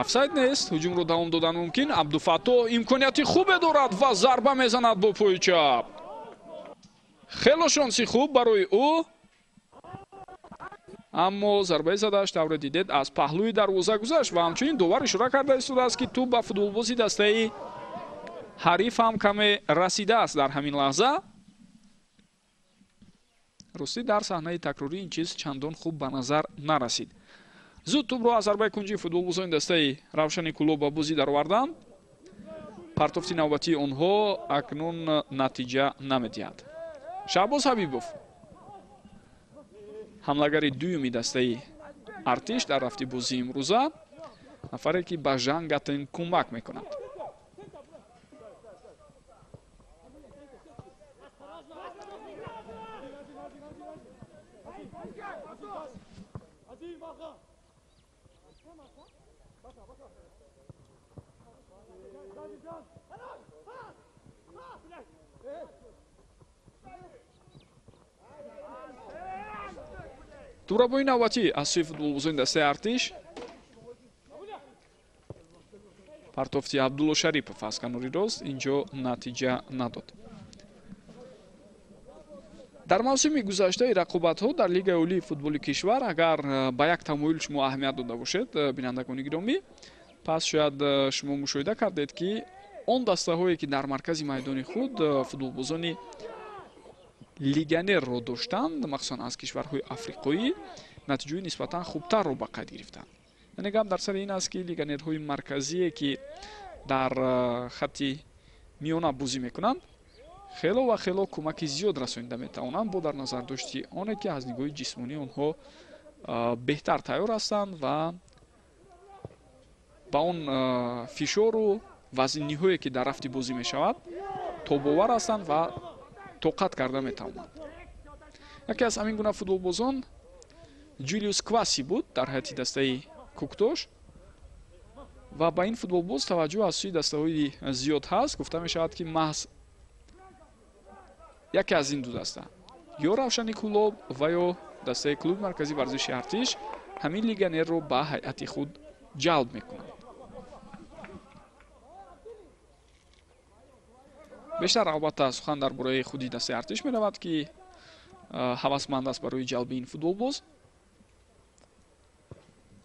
офсайд нест. ҳуҷумро давом додан мумкин. абдуфатто имконияти хубе дорад ва зарба мезанад бо пӯи чап. хело шонси хуб барои ӯ, аммо зарбаи задаш тавре дидед аз паҳлӯи дарвоза гузашт ва ҳамчунин довар ишора карда истодааст ки тӯп ба футболбози дастаи ҳариф ҳам каме расидааст дар ҳамин лаҳза. рости дар саҳнаи такрорӣ ин чиз чандон хуб ба назар нарасид. зуд тӯбро аз зарбаи кунҷи футболбозони дастаи равшани куло ба бозӣ дароварданд. партофти навбатии онҳо акнун натиҷа намедиҳад. шаҳбоз ҳабибов ҳамлагари дуюми дастаи артиш дар рафти бозии имрӯза, нафаре ки ба Жан Гатен кӯмак мекунад. турабои навбатӣ аз сӯи футболбозони дастаи артиш. партофти Абдулло Шарипов аз канори рост инҷо натиҷа надод. дар мавсими гузаштаи рақобатҳо дар Лигаи олии футболи кишвар агар ба як тамоил шумо аҳамият дода бошед, бинандагони гиромӣ, пас шояд шумо мушоҳида кардед ки он дастаҳое ки дар маркази майдони худ футболбозони легионерро доштанд, махсусан аз кишварҳои африқоӣ, натиҷаи нисбатан хубтарро ба қайд гирифтанд. яъне гап дар сари ин аст ки легионерҳои марказие ки дар хатти миёна бозӣ мекунанд, хело ва хело кӯмаки зиёд расонида метавонанд бо дар назардошти оне ки аз нигоҳи ҷисмонӣ онҳо беҳтар тайёр ҳастанд ва ба он фишору вазниҳое ки дар рафти бозӣ мешавад тобовар ҳастанд ва тоқат карда метавонанд. яке аз ҳамин гуна футболбозон Ҷулиус Кваси буд дар ҳайати дастаи Куктош ва ба ин футболбоз таваҷҷӯҳ аз сӯи дастаҳои зиёд ҳаст. гуфта мешавад ки маҳз яке аз ин ду даста, ё Равшани Кӯлоб ва ё дастаи клуби марказии варзиши артиш ҳамин легионерро ба ҳайати худ ҷалб мекунад. бештар албатта сухан дар бораи худи дастаи артиш меравад ки ҳавасманд аст барои ҷалби ин футболбоз,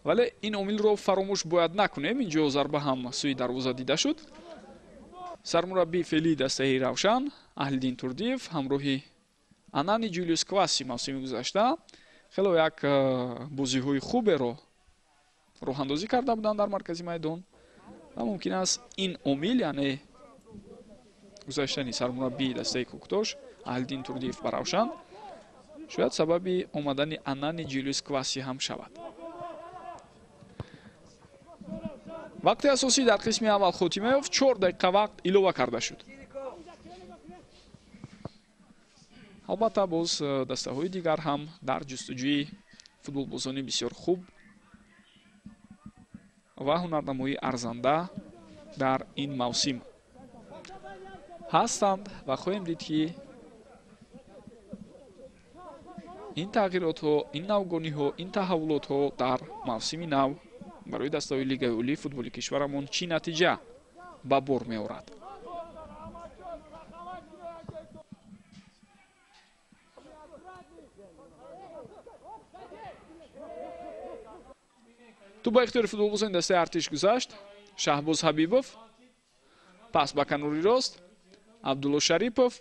вале ин омилро фаромӯш бояд накунем. инҷо зарба ҳам сӯи дарвоза дида шуд. сармураббии феълии дастаи Равшан Аҳлиддин Турдиев ҳамроҳи Анани Ҷулиус Кваси мавсими гузашта хело як бозиҳои хуберо роҳандозӣ карда буданд дар маркази майдон ва мумкин аст ин омил, яъне гузаштани сармураббии дастаи Куктош Аҳлиддин Турдиев ба Равшан шояд сабаби омадани Анани Ҷулиус Кваси ҳам шавад. вақти асосӣ дар қисми аввал хотима ёфт, 4 дақиқа вақт илова карда шуд. албатта боз дастаҳои дигар ҳам дар ҷустуҷӯи футболбозони бисёр хуб ва ҳунарнамоии арзанда дар ин мавсим ҳастанд ва хоҳем дид ки ин тағйиротҳо, ин навгониҳо, ин таҳаввулотҳо дар мавсими нав барои дастаҳои Лигаи олии футболи кишварамон чӣ натиҷа ба бор меорад. ту ба ихтиёри футболбозони дастаи артиш гузашт. Шаҳбоз Ҳабибов пас ба канори рост, Абдулло Шарипов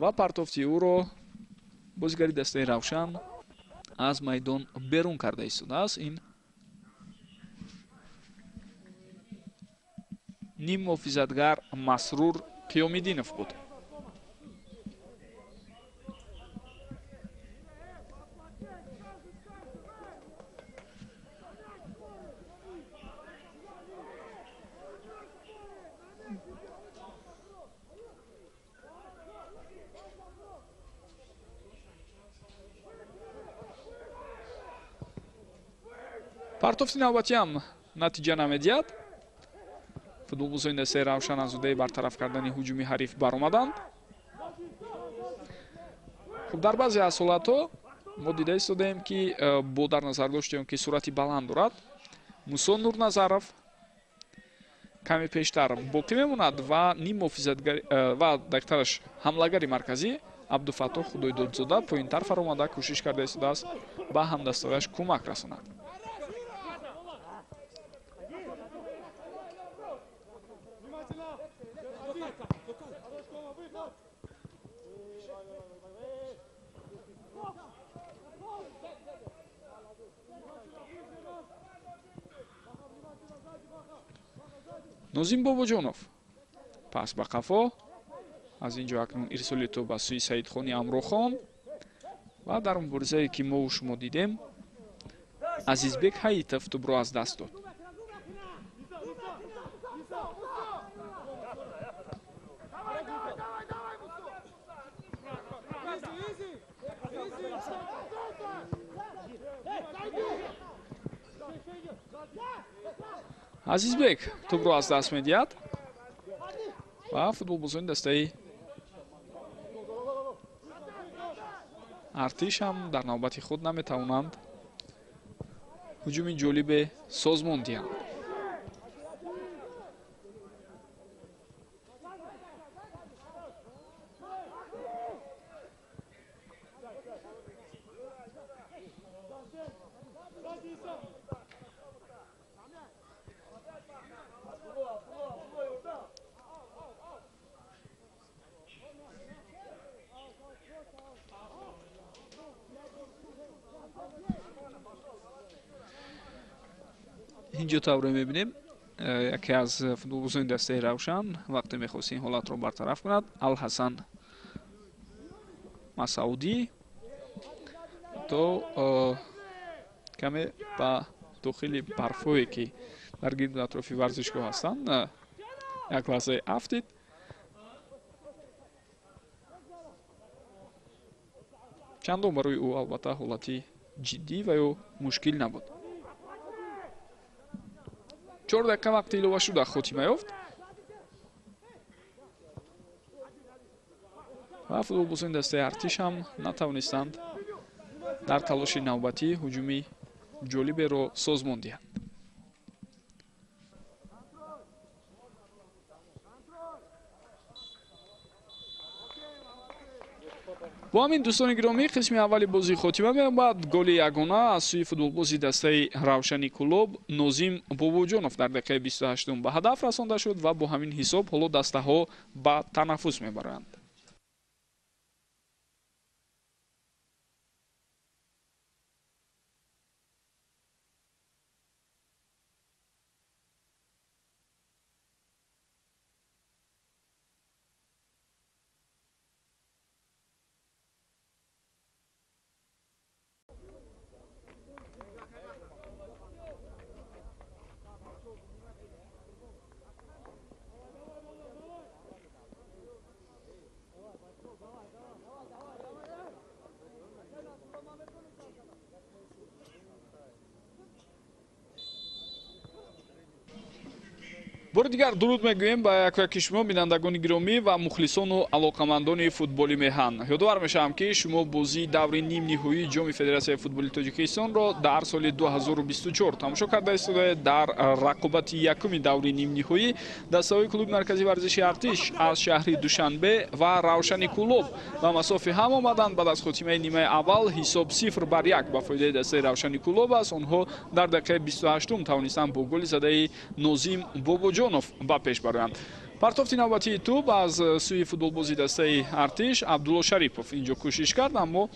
ва партофти ӯро бозигари дастаи Равшан аз майдон берун карда истодааст. ин ним муҳофизатгар Масрур Қиёмиддинов буд. партофти навбатиам натиҷа намедиҳад. футболбозони дастаи Равшан аз уддаи бартараф кардани ҳуҷуми ҳариф баромаданд. хуб, дар баъзе аз ҳолатҳо мо дида истодаем ки бо дар назардошти он ки суръати баланд дорад, Мусо Нурназаров каме пештар боқӣ мемонад ва ним муҳофизатгари ва дақиқтараш ҳамлагари марказӣ Абдуфаттоҳ Худойдодзода поинтар фаромада кӯшиш карда истодааст ба ҳамдастояш кӯмак расонад. Нозим Бобоҷонов пас ба қафо. аз инҷо акнун ирсоли тӯб ба сӯи Саидхони Амрохон. ва дар муборизае ки мо шумо дидем Азизбек Ҳаитов тӯбро аз даст дод. Азизбек тӯбро аз даст медиҳад ва футболбозони дастаи артиш ҳам дар навбати худ наметавонанд ҳуҷуми ҷолибе созмон диҳанд. инҷо тавре мебинем яке аз футболбозони дастаи Равшан вақте мехост ин ҳолатро бартараф кунад Алҳасан Масаудӣ то каме ба дохили барфое ки дар гирду атрофи варзишгоҳ ҳастанд як лаҳзаи афтид чандон барои ӯ албатта ҳолати ҷиддӣ ва ё мушкил набуд. 4 дақиқа вақти илова шуда хотима ёфт ва футболбозони дастаи артиш ҳам натавонистанд дар талоши навбатӣ ҳуҷуми ҷолиберо созмон диҳанд. бо ҳамин дӯстони гиромӣ қисми аввали бозӣ хотима меёбад. голи ягона аз сӯи футболбози дастаи Равшани Кулоб Нозим Бобоҷонов дар дақиқаи 28 ба ҳадаф расонда шуд ва бо ҳамин ҳисоб ҳоло дастаҳо ба танаффус мебаранд. бори дигар дуруд мегӯем ба якяки шумо бинандагони гиромӣ ва мухлисону алоқамандони футболи меҳан. ёдовар мешавам ки шумо бозии даври нимниҳоии ҷоми Федератсияи футболи Тоҷикистонро дар соли 2024 тамошо карда истодаед. дар рақобати якуми даври нимниҳоӣ дастаҳои клуби марказии варзиши артиш аз шаҳри Душанбе ва Равшани Кулоб ба масофи ҳам омаданд. баъд аз хотимаи нимаи аввал ҳисоб 0-1 ба фоидаи дастаи Равшани Кулоб аст. онҳо дар дақиқаи 28 тавонистанд бо голи задаи Нозим Бобоҷонов ба пеш бароянд. партофти навбатии тӯб аз сӯи футболбози дастаи артиш Абдулло Шарипов инҷо кӯшиш кард, аммо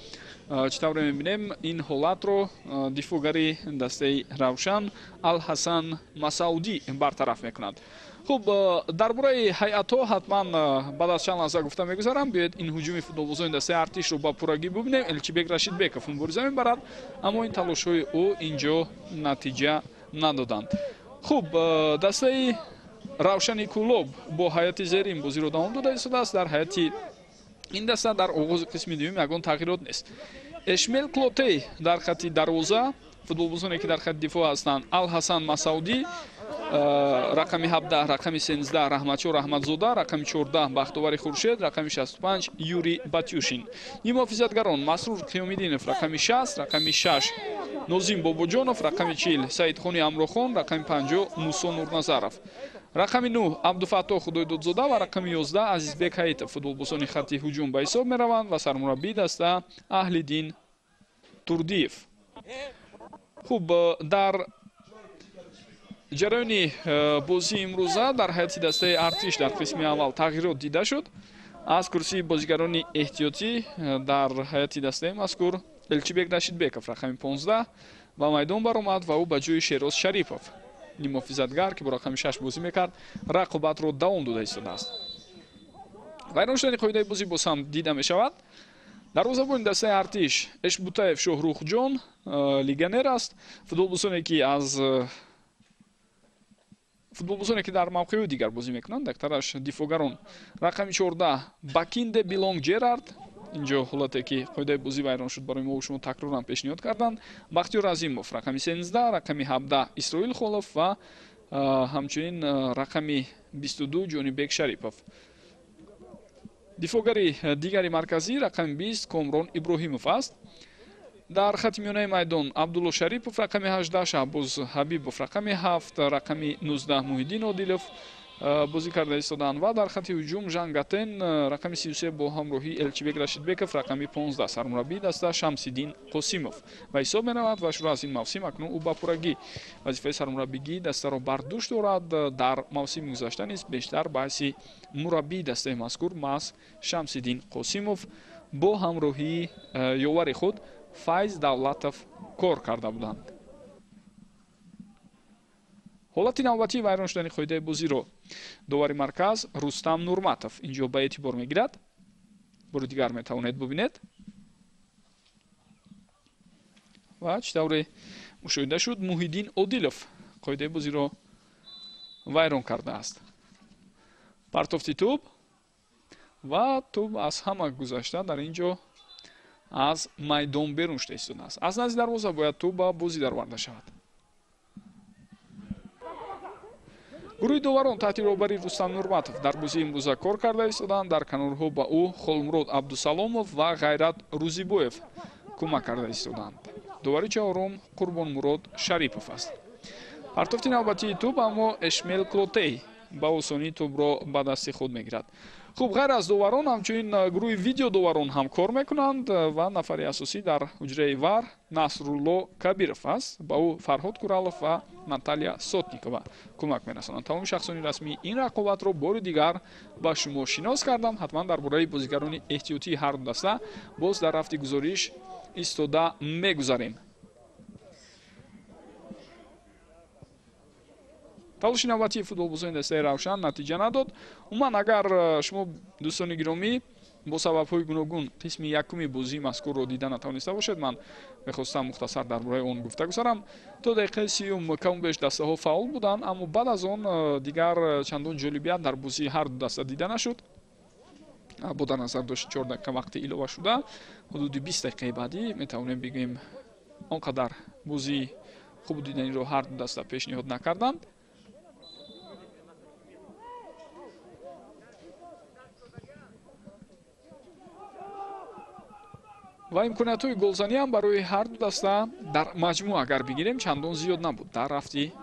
чӣ тавре мебинем ин ҳолатро дифогари дастаи Равшан Алҳасан Масаудӣ бартараф мекунад. хуб, дар бораи ҳайъатҳо ҳатман баъд аз чанд лаҳза гуфта мегузарам. биёед ин ҳуҷуми футболбозони дастаи артишро ба пуррагӣ бубинем. Элчибек Рашидбеков мубориза мебарад, аммо ин талошҳои ӯ инҷо натиҷа надоданд. хуб, дастаи Равшани Кулоб бо ҳайати зерин бозиро давом дода истодааст. дар ҳайати ин даста дар оғози қисми дуюм ягон тағйирот нест. Эшмел Клотей дар хати дарвоза, футболбозоне ки дар хати дифоъ ҳастанд Алҳасан Масаудӣ, рақами 17 рақами 13 Раҳматшор Раҳматзода, рақами 14 Бахтовари Хуршед, рақами 65 Юрий Батюшин. нимуҳофизатгарон Масрур Қиёмиддинов рақами 60, рақами 6 Нозим Бобоҷонов, рақами 40 Саидхони Амрохон, рақами 50 Мусо Нурназаров, рақами 9 Абдуфаттоҳ Худойдодзода ва рақами 11 Азизбек Ҳаитов. футболбозони хатти ҳуҷум ба ҳисоб мераванд ва сармураббии даста Аҳлиддин Турдиев. хуб, дар ҷараёни бозии имрӯза дар ҳайати дастаи артиш дар қисми аввал тағйирот дида шуд. аз курсии бозигарони эҳтиётӣ дар ҳайати дастаи мазкур Элчибек Рашидбеков рақами 15 ба майдон баромад ва ӯ ба ҷои Шероз Шарипов, нимуҳофизатгар ки бо рақами 6 бозӣ мекард, рақобатро давом дода истодааст. вайрон шудани қоидаи бозӣ боз ҳам дида мешавад. дарвозабони дастаи артиш Эшбутаев Шоҳрухҷон легионер аст. Футболбозоне ки дар мавқеҳои дигар бозӣ мекунанд, дактараш дифогарон. Рақами 14 Бакинде Билонг Ҷерард. инҷо ҳолате ки қоидаи бозӣ вайрон шуд барои мо шумо такроран пешниҳод карданд. Бахтиёр Азимов рақами 13, рақами 17 Исроил Холов ва ҳамчунин рақами 22 Ҷонибек Шарипов. дифогари дигари марказӣ рақами 20 Комрон Иброҳимов аст. дар хати миёнаи майдон Абдулло Шарипов рақами 18, Шаҳбоз Ҳабибов рақами 7, рақами 19 Муҳиддин Одилов бозӣ карда истоданд ва дар хати ҳуҷум Жан Гатен рақами 33 бо ҳамроҳии Элчибек Рашидбеков рақами 15. Сармураббии даста Шамсиддин Қосимов ва ҳисоб менавад ва шуро аз ин мавсим акнун ӯ ба пуррагӣ вазифаи сармураббигии дастаро бар дӯш дорад. дар мавсими гузашта низ бештар ба ҳайси мураббии дастаи мазкур маҳз Шамсиддин Қосимов бо ҳамроҳии ёвари худ Файз Давлатов кор карда буданд. ҳолати навбатии вайрон шудани қоидаи бозиро довари марказ Рустам Нурматов инҷо ба эътибор мегирад. бори дигар метавонед бубинед ва чӣ тавре мушоҳида шуд. Муҳиддин Одилов қоидаи бозиро вайрон кардааст. партофти тӯб ва тӯб аз ҳама гузашта дар ин ҷо аз майдон берун шуда истодааст. аз назди дарвоза бояд тӯб ба бозӣ дароварда шавад. гурӯҳи доварон таҳти роҳбари Рустам Нурматов дар бозии имрӯза кор карда истоданд. дар канорҳо ба ӯ Холмурод Абдусаломов ва Ғайрат Рӯзибоев кӯмак карда истоданд. довари чаҳорум Қурбонмурод Шарипов аст. партофти навбатии тӯб аммо Эшмел Клотей ба осонӣ тӯбро ба дасти худ мегирад. хуб, ғайр аз доварон ҳамчунин гурӯҳи видеодоварон ҳам кор мекунанд ва нафари асосӣ дар ҳуҷраи вар Насрулло Кабиров аст. ба ӯ Фарҳод Куралов ва Наталья Сотникова кӯмак мерасонанд. тамоми шахсони расмии ин рақобатро бори дигар ба шумо шинос кардам. ҳатман дар бораи бозигарони эҳтиётии ҳар ду даста боз дар рафти гузориш истода мегузарем. талоши навбатии футболбозони дастаи Равшан натиҷа надод. умуман агар шумо дӯстони гиромӣ бо сабабҳои гуногун қисми якуми бозии мазкурро дида натавониста бошед, ман мехостам мухтасар дар бораи он гуфта гузарам. то дақиқаи 30 камубеш дастаҳо фаъол буданд, аммо баъд аз он дигар чандон ҷолибият дар бозии ҳар ду даста дида нашуд. бо дар назар дошт 4 дақиқа вақти илова шуда ҳудуди 20 дақиқаи баъдӣ метавонем бигӯем он қадар бозии хуб диданиро ҳар ду даста пешниҳод накарданд. ва имкониятҳои голзанӣ ҳам барои ҳар ду даста дар маҷмӯъ агар бигирем чандон зиёд набуд дар рафти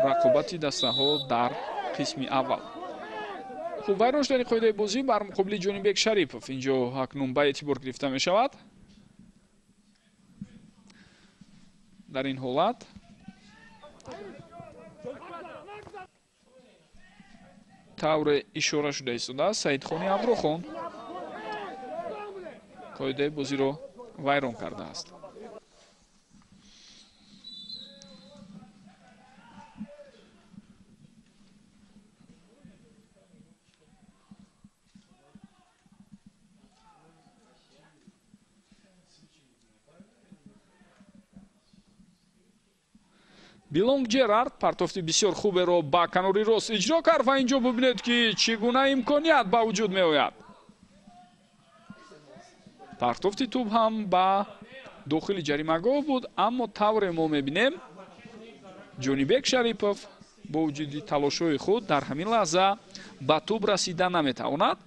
рақобати дастаҳо дар қисми аввал. хуб, вайрон шудани қоидаи бозӣ бар муқобили Ҷонибек Шарипов инҷо акнун ба эътибор гирифта мешавад. дар ин ҳолат тавре ишора шуда истодааст. Саидхони Аброхон қоидаи бозиро вайрон кардааст. Билонг Ҷерард партофти бисёр хуберо ба канори рост иҷро кард ва инҷо бубинед ки чӣ гуна имконият ба вуҷуд меояд. партофти тӯб ҳам ба дохили ҷаримагоҳ буд, аммо тавре мо мебинем Ҷонибек Шарипов бо вуҷуди талошҳои худ дар ҳамин лаҳза ба тӯб расида наметавонад.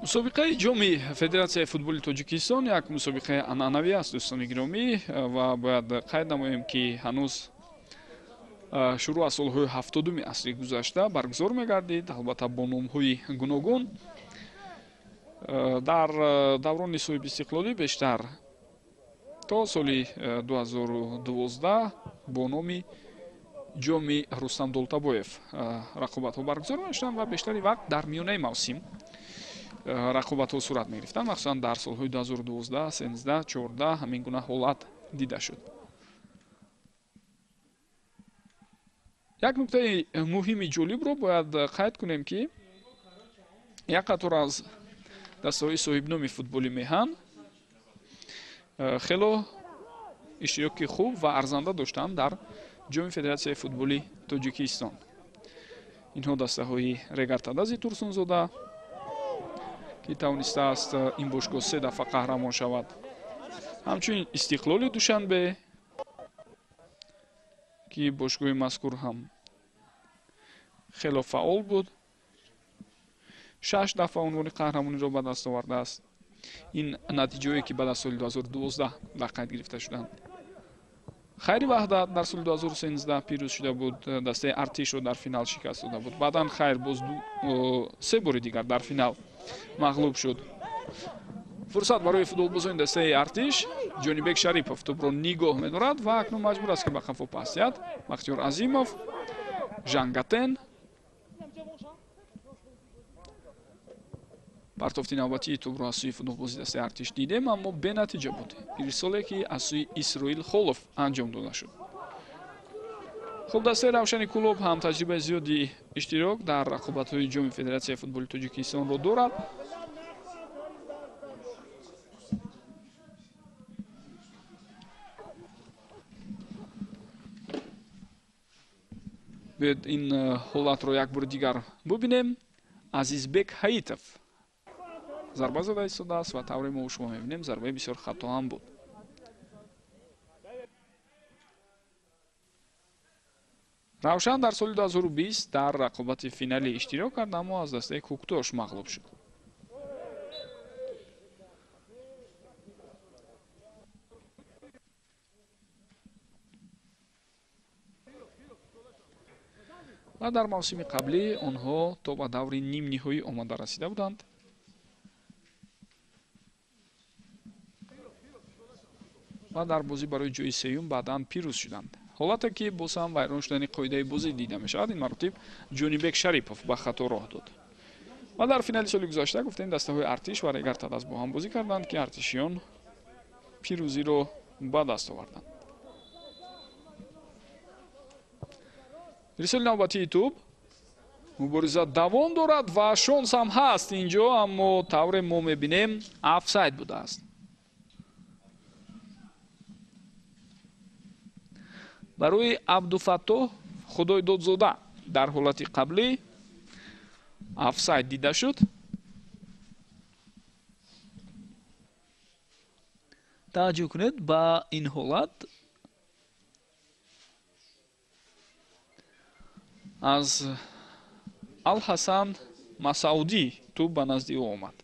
мусобиқаи ҷоми Федератсияи футболи Тоҷикистон як мусобиқаи анъанавӣ аст дӯстони гиромӣ ва бояд қайд намоем ки ҳанӯз шурӯъ аз солҳои 70 асри гузашта баргузор мегардид, албатта бо номҳои гуногун. дар даврони соҳиби истиқлолӣ бештар то соли 2012 бо номи ҷоми Рустам Долтабоев рақобатҳо баргузор мешуданд ва бештари вақт дар миёнаи мавсим рақобатҳо сурат мегирифтанд, махсусан дар солҳои 2012, 13, 14 ҳамин гуна ҳолат дида шуд. як нуктаи муҳими ҷолибро бояд қайд кунем ки як қатор аз дастаҳои соҳибноми футболи меҳан хело иштироки хуб ва арзанда доштанд дар ҷоми Федератсияи футболи Тоҷикистон. Инҳо дастаҳои Регартадази Турсунзода ки тавонистааст ин бошгоҳ 3 дафъа қаҳрамон шавад. ҳамчунин Истиқлоли Душанбе ки бошгоҳи мазкур ҳам хело фаъол буд, 6 дафъа унвони қаҳрамониро ба даст овардааст. ин натиҷаҳое ки баъд аз соли 2012 дар қайд гирифта шуданд. Хайри Ваҳдат дар соли 2013 пирӯз шуда буд, дастаи Артишро дар финал шикаст дода буд. Баъдан Хайр боз 3 бори дигар дар финал мағлуб шуд. фурсат барои футболбозони дастаи Артиш. Ҷонибек Шарипов тӯбро нигоҳ медорад ва акнун маҷбур аст ки ба қафо пас диҳад. Бахтиёр Азимов, Жангатен, партофти навбатии тӯбро аз сӯи футболбози дастаи Артиш дидем, аммо бенатиҷа буд. Ирсоле ки аз сӯи Исроил Холов анҷом дода шуд. хуб, дастаи Равшани Кулоб ҳам таҷрибаи зиёди иштирок дар рақобатҳои ҷоми Федератсияи футболи Тоҷикистонро дорад. биёед ин ҳолатро як бори дигар бубинем. Азизбек Ҳаитов зарба зада истодааст ва тавре мо шумо мебинем зарбаи бисёр хато ҳам буд. Равшан дар соли 2020 дар рақобати финалӣ иштирок кард, аммо аз дастаи Куктош мағлуб шуд. ва дар мавсими қаблӣ онҳо то ба даври нимниҳоӣ омада расида буданд. ва дар бозӣ барои ҷои сеюм баъдан пирӯз шуданд. ҳолате ки боз ҳам вайрон шудани қоидаи бозӣ дида мешавад. ин маротиб Ҷонибек Шарипов ба хато роҳ дод. ва дар финали соли гузашта гуфтем дастаҳои Артиш ва Регартадас бо ҳам бозӣ карданд ки артишиён пирӯзиро ба даст оварданд. рисоли навбатии тӯб мубориза давом дорад ва шонс ҳам ҳаст инҷо, аммо тавре мо мебинем офсайд будааст. барои Абдуфаттоҳ Худойдодзода дар ҳолати қаблӣ офсайд дида шуд. таваҷҷӯҳ кунед ба ин ҳолат. аз Ал-Ҳасан Масаудӣ тӯб ба назди ӯ омад.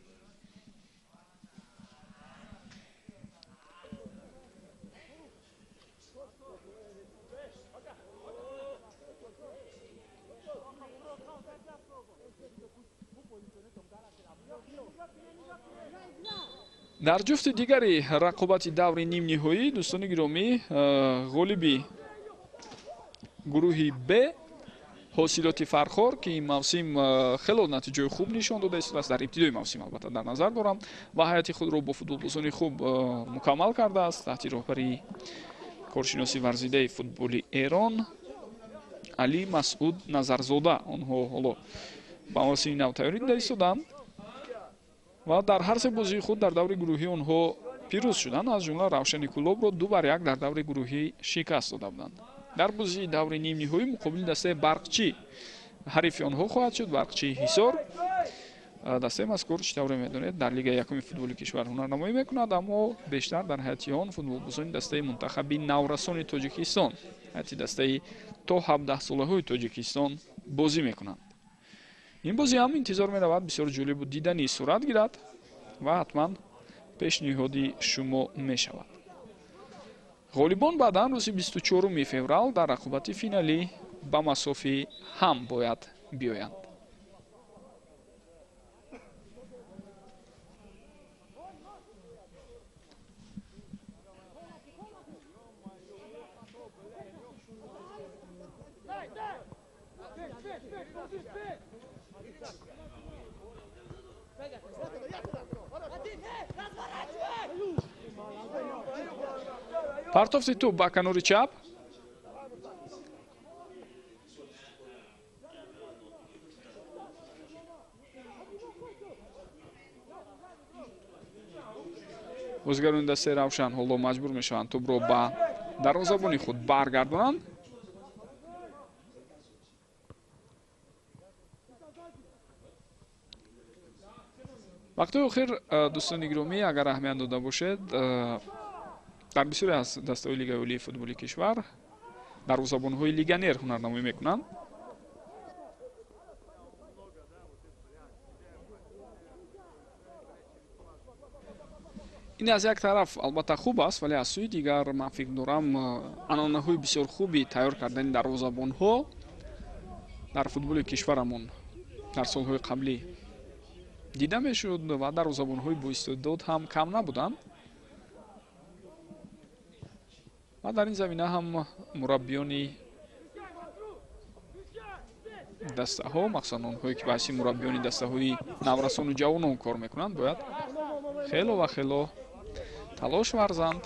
дар ҷуфти дигари рақобати даври нимниҳоӣ дӯстони гиромӣ, ғолиби гурӯҳи Б ҳосилоти Фархор ки ин мавсим хело натиҷаи хуб нишон дода истодааст, дар ибтидои мавсим албатта дар назар дорам, ва ҳаёти худро бо футболбозони хуб мукаммал кардааст таҳти роҳбарии коршиноси варзидаи футболи Эрон Али Масъуд Назарзода. онҳо ҳоло ба мавсими нав тайёрӣ дида истоданд ва дар ҳар се бозии худ дар даври гурӯҳӣ онҳо пирӯз шуданд. аз ҷумла Равшани Кулобро 2-1 дар даври гурӯҳӣ шикаст дода буданд. дар бозии даври нимниҳоӣ муқобили дастаи Барқчӣ ҳарифи онҳо хоҳад шуд. Барқчии Ҳисор дастаи мазкур чӣ тавре медонед дар лигаи якуми футболи кишвар ҳунарнамоӣ мекунад, аммо бештар дар ҳайати он футболбозони дастаи мунтахаби наврасони Тоҷикистон, ҳайати дастаи то 17 солаҳои Тоҷикистон бозӣ мекунанд. ин бозӣ ҳам интизор меравад бисёр ҷолибу диданӣ сурат гирад ва ҳатман пешниҳоди шумо мешавад. ғолибон баъдан рӯзи 24 феврал дар рақобати финалӣ ба масофи ҳам бояд биёянд. партофти тӯб ба канори чап. бозигарони дастаи равшан ҳоло маҷбур мешаванд тӯбро ба дарвозабони худ баргардонанд. вақтҳои охир дӯстони гиромӣ, агар аҳамият дода бошед, дар бисёре аз дастаҳои лигаи олии футболи кишвар дарвозабонҳои легионер ҳунарнамоӣ мекунанд. ин аз як тараф албатта хуб аст, вале аз сӯи дигар ман фикр дорам анъанаҳои бисёр хуби тайёр кардани дарвозабонҳо дар футболи кишварамон дар солҳои қаблӣ дида мешуд ва дарвозабонҳои боистеъдод ҳам кам набуданд. ва дар ин замина ҳам мураббиёни дастаҳо, махсусан онҳое ки ба ҳайси мураббиёни дастаҳои наврасону ҷавонон кор мекунанд, бояд хело ва хело талош варзанд,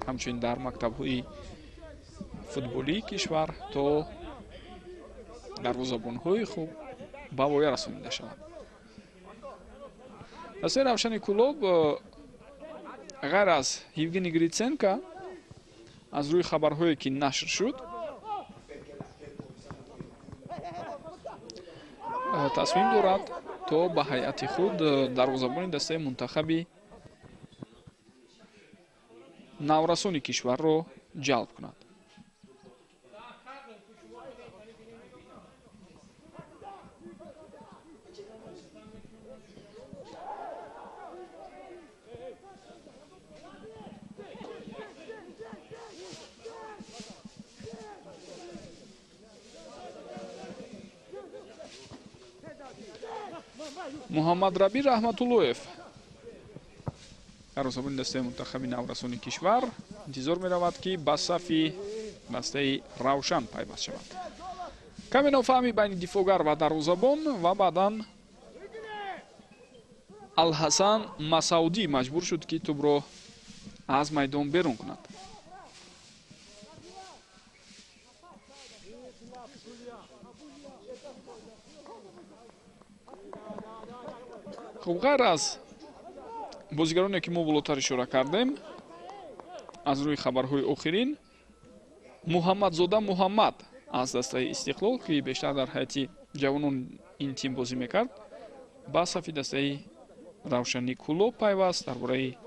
ҳамчунин дар мактабҳои футболии кишвар, то дарвозабонҳои хуб ба воя расонида шаванд. дастаи равшани кӯлоб ғайр аз Евгений Гриценко аз рӯи хабарҳое ки нашр шуд тасмим дорад то ба ҳайати худ дарвозабони дастаи мунтахаби наврасони кишварро ҷалб кунад. муҳаммад Раби Раҳматуллоев дарвозабони дастаи мунтахаби наврасони кишвар интизор меравад ки ба сафи дастаи равшан пайваст шавад. каме нофаҳмӣ байни дифоъгар ва дарвозабон ва баъдан Алҳасан Масаудӣ маҷбур шуд ки тӯбро аз майдон берун кунад. хуб, ғайр аз бозигароне ки мо болотар ишора кардем, аз рӯи хабарҳои охирин Муҳаммадзода Муҳаммад аз дастаи Истиқлол ки бештар дар ҳайати ҷавонон ин тим бозӣ мекард, ба сафи дастаи равшани кӯлоб пайваст. дар бораи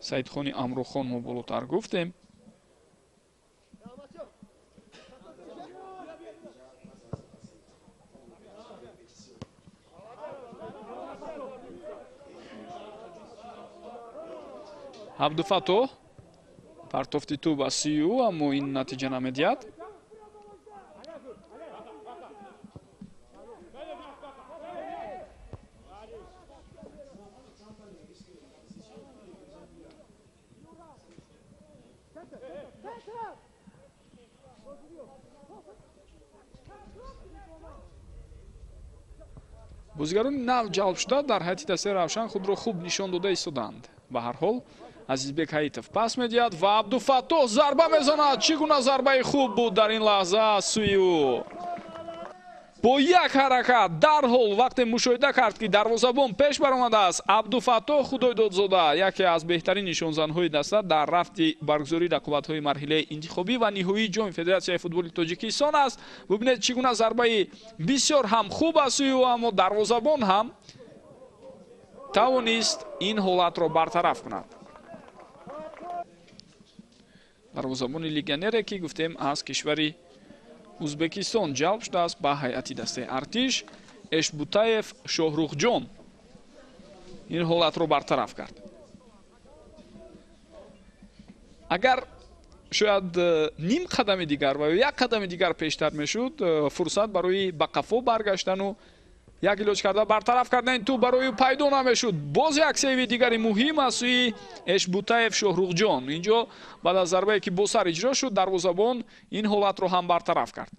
Саидхони Амрохон мо болотар гуфтем. Абдуфатоҳ партофти тӯб аз сӯи ӯ, аммо ин натиҷа намедиҳад. бозигарони нав ҷалб шуда дар ҳайати дастаи равшан худро хуб нишон дода истоданд. ба ҳар ҳол Азизбек Ҳаитов пас медиҳад ва Абдуфаттоҳ зарба мезанад. Чӣ гуна зарбаи хуб буд дар ин лаҳза аз сӯи ӯ. бо як ҳаракат дарҳол вақте мушоҳида кард ки дарвозабон пеш баромадааст, Абдуфаттоҳ Худойдодзода яке аз беҳтарин нишонзанҳои даста дар рафти баргузории рақобатҳои марҳилаи интихобӣ ва ниҳоии ҷоми Федератсияи футболи Тоҷикистон аст. бубинед чӣ гуна зарбаи бисёр ҳам хуб аз сӯи ӯ, аммо дарвозабон ҳам тавонист ин ҳолатро бартараф кунад. дарвозабони легионере ки гуфтем аз кишвари Узбекистон ҷалб шудааст ба ҳайати дастаи артиш. Эшбутаев Шоҳрухҷон ин ҳолатро бартараф кард. агар шояд ним қадами дигар ва як қадами дигар пештар мешуд, фурсат барои ба қафо баргаштану як илоҷ карда бартараф кардани тӯб барои пайдо намешуд. боз як сейви дигари муҳим аз сӯи Эшбутаев Шоҳрухҷон. инҷо баъд аз зарбае ки бо сар иҷро шуд, дарвозабон ин ҳолатро ҳам бартараф кард.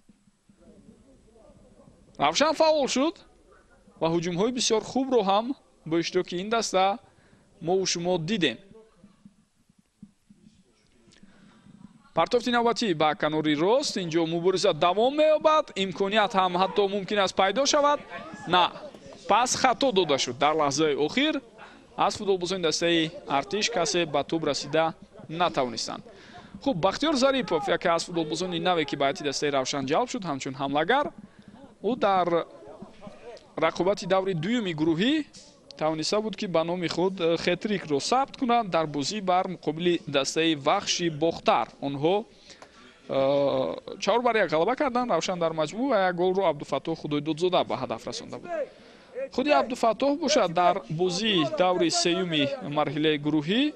равшан фаул шуд ва ҳуҷумҳои бисёр хубро ҳам бо иштироки ин даста мо шумо дидем. партофти навбатӣ ба канори рост. Инҷо мубориза давом меёбад. Имконият ҳам ҳатто мумкин аст пайдо шавад. На, пас хато дода шуд дар лаҳзаи охир. аз футболбозони дастаи артиш касе ба тӯб расида натавонистанд. хуб, Бахтиёр Зарипов яке аз футболбозони наве ки ба ҳайати дастаи равшан ҷалб шуд ҳамчун ҳамлагар. ӯ дар рақобати даври дуюми гурӯҳӣ тавониста буд ки ба номи худ хетрикро сабт кунад дар бозӣ бар муқобили дастаи Вахши Бохтар. онҳо 4-1 ғалаба карданд. равшан дар маҷмӯъ ва як голро Абдуфаттоҳ Худойдодзода ба ҳадаф расонда буд. худи Абдуфаттоҳ бошад дар бозии даври сеюми марҳилаи гурӯҳӣ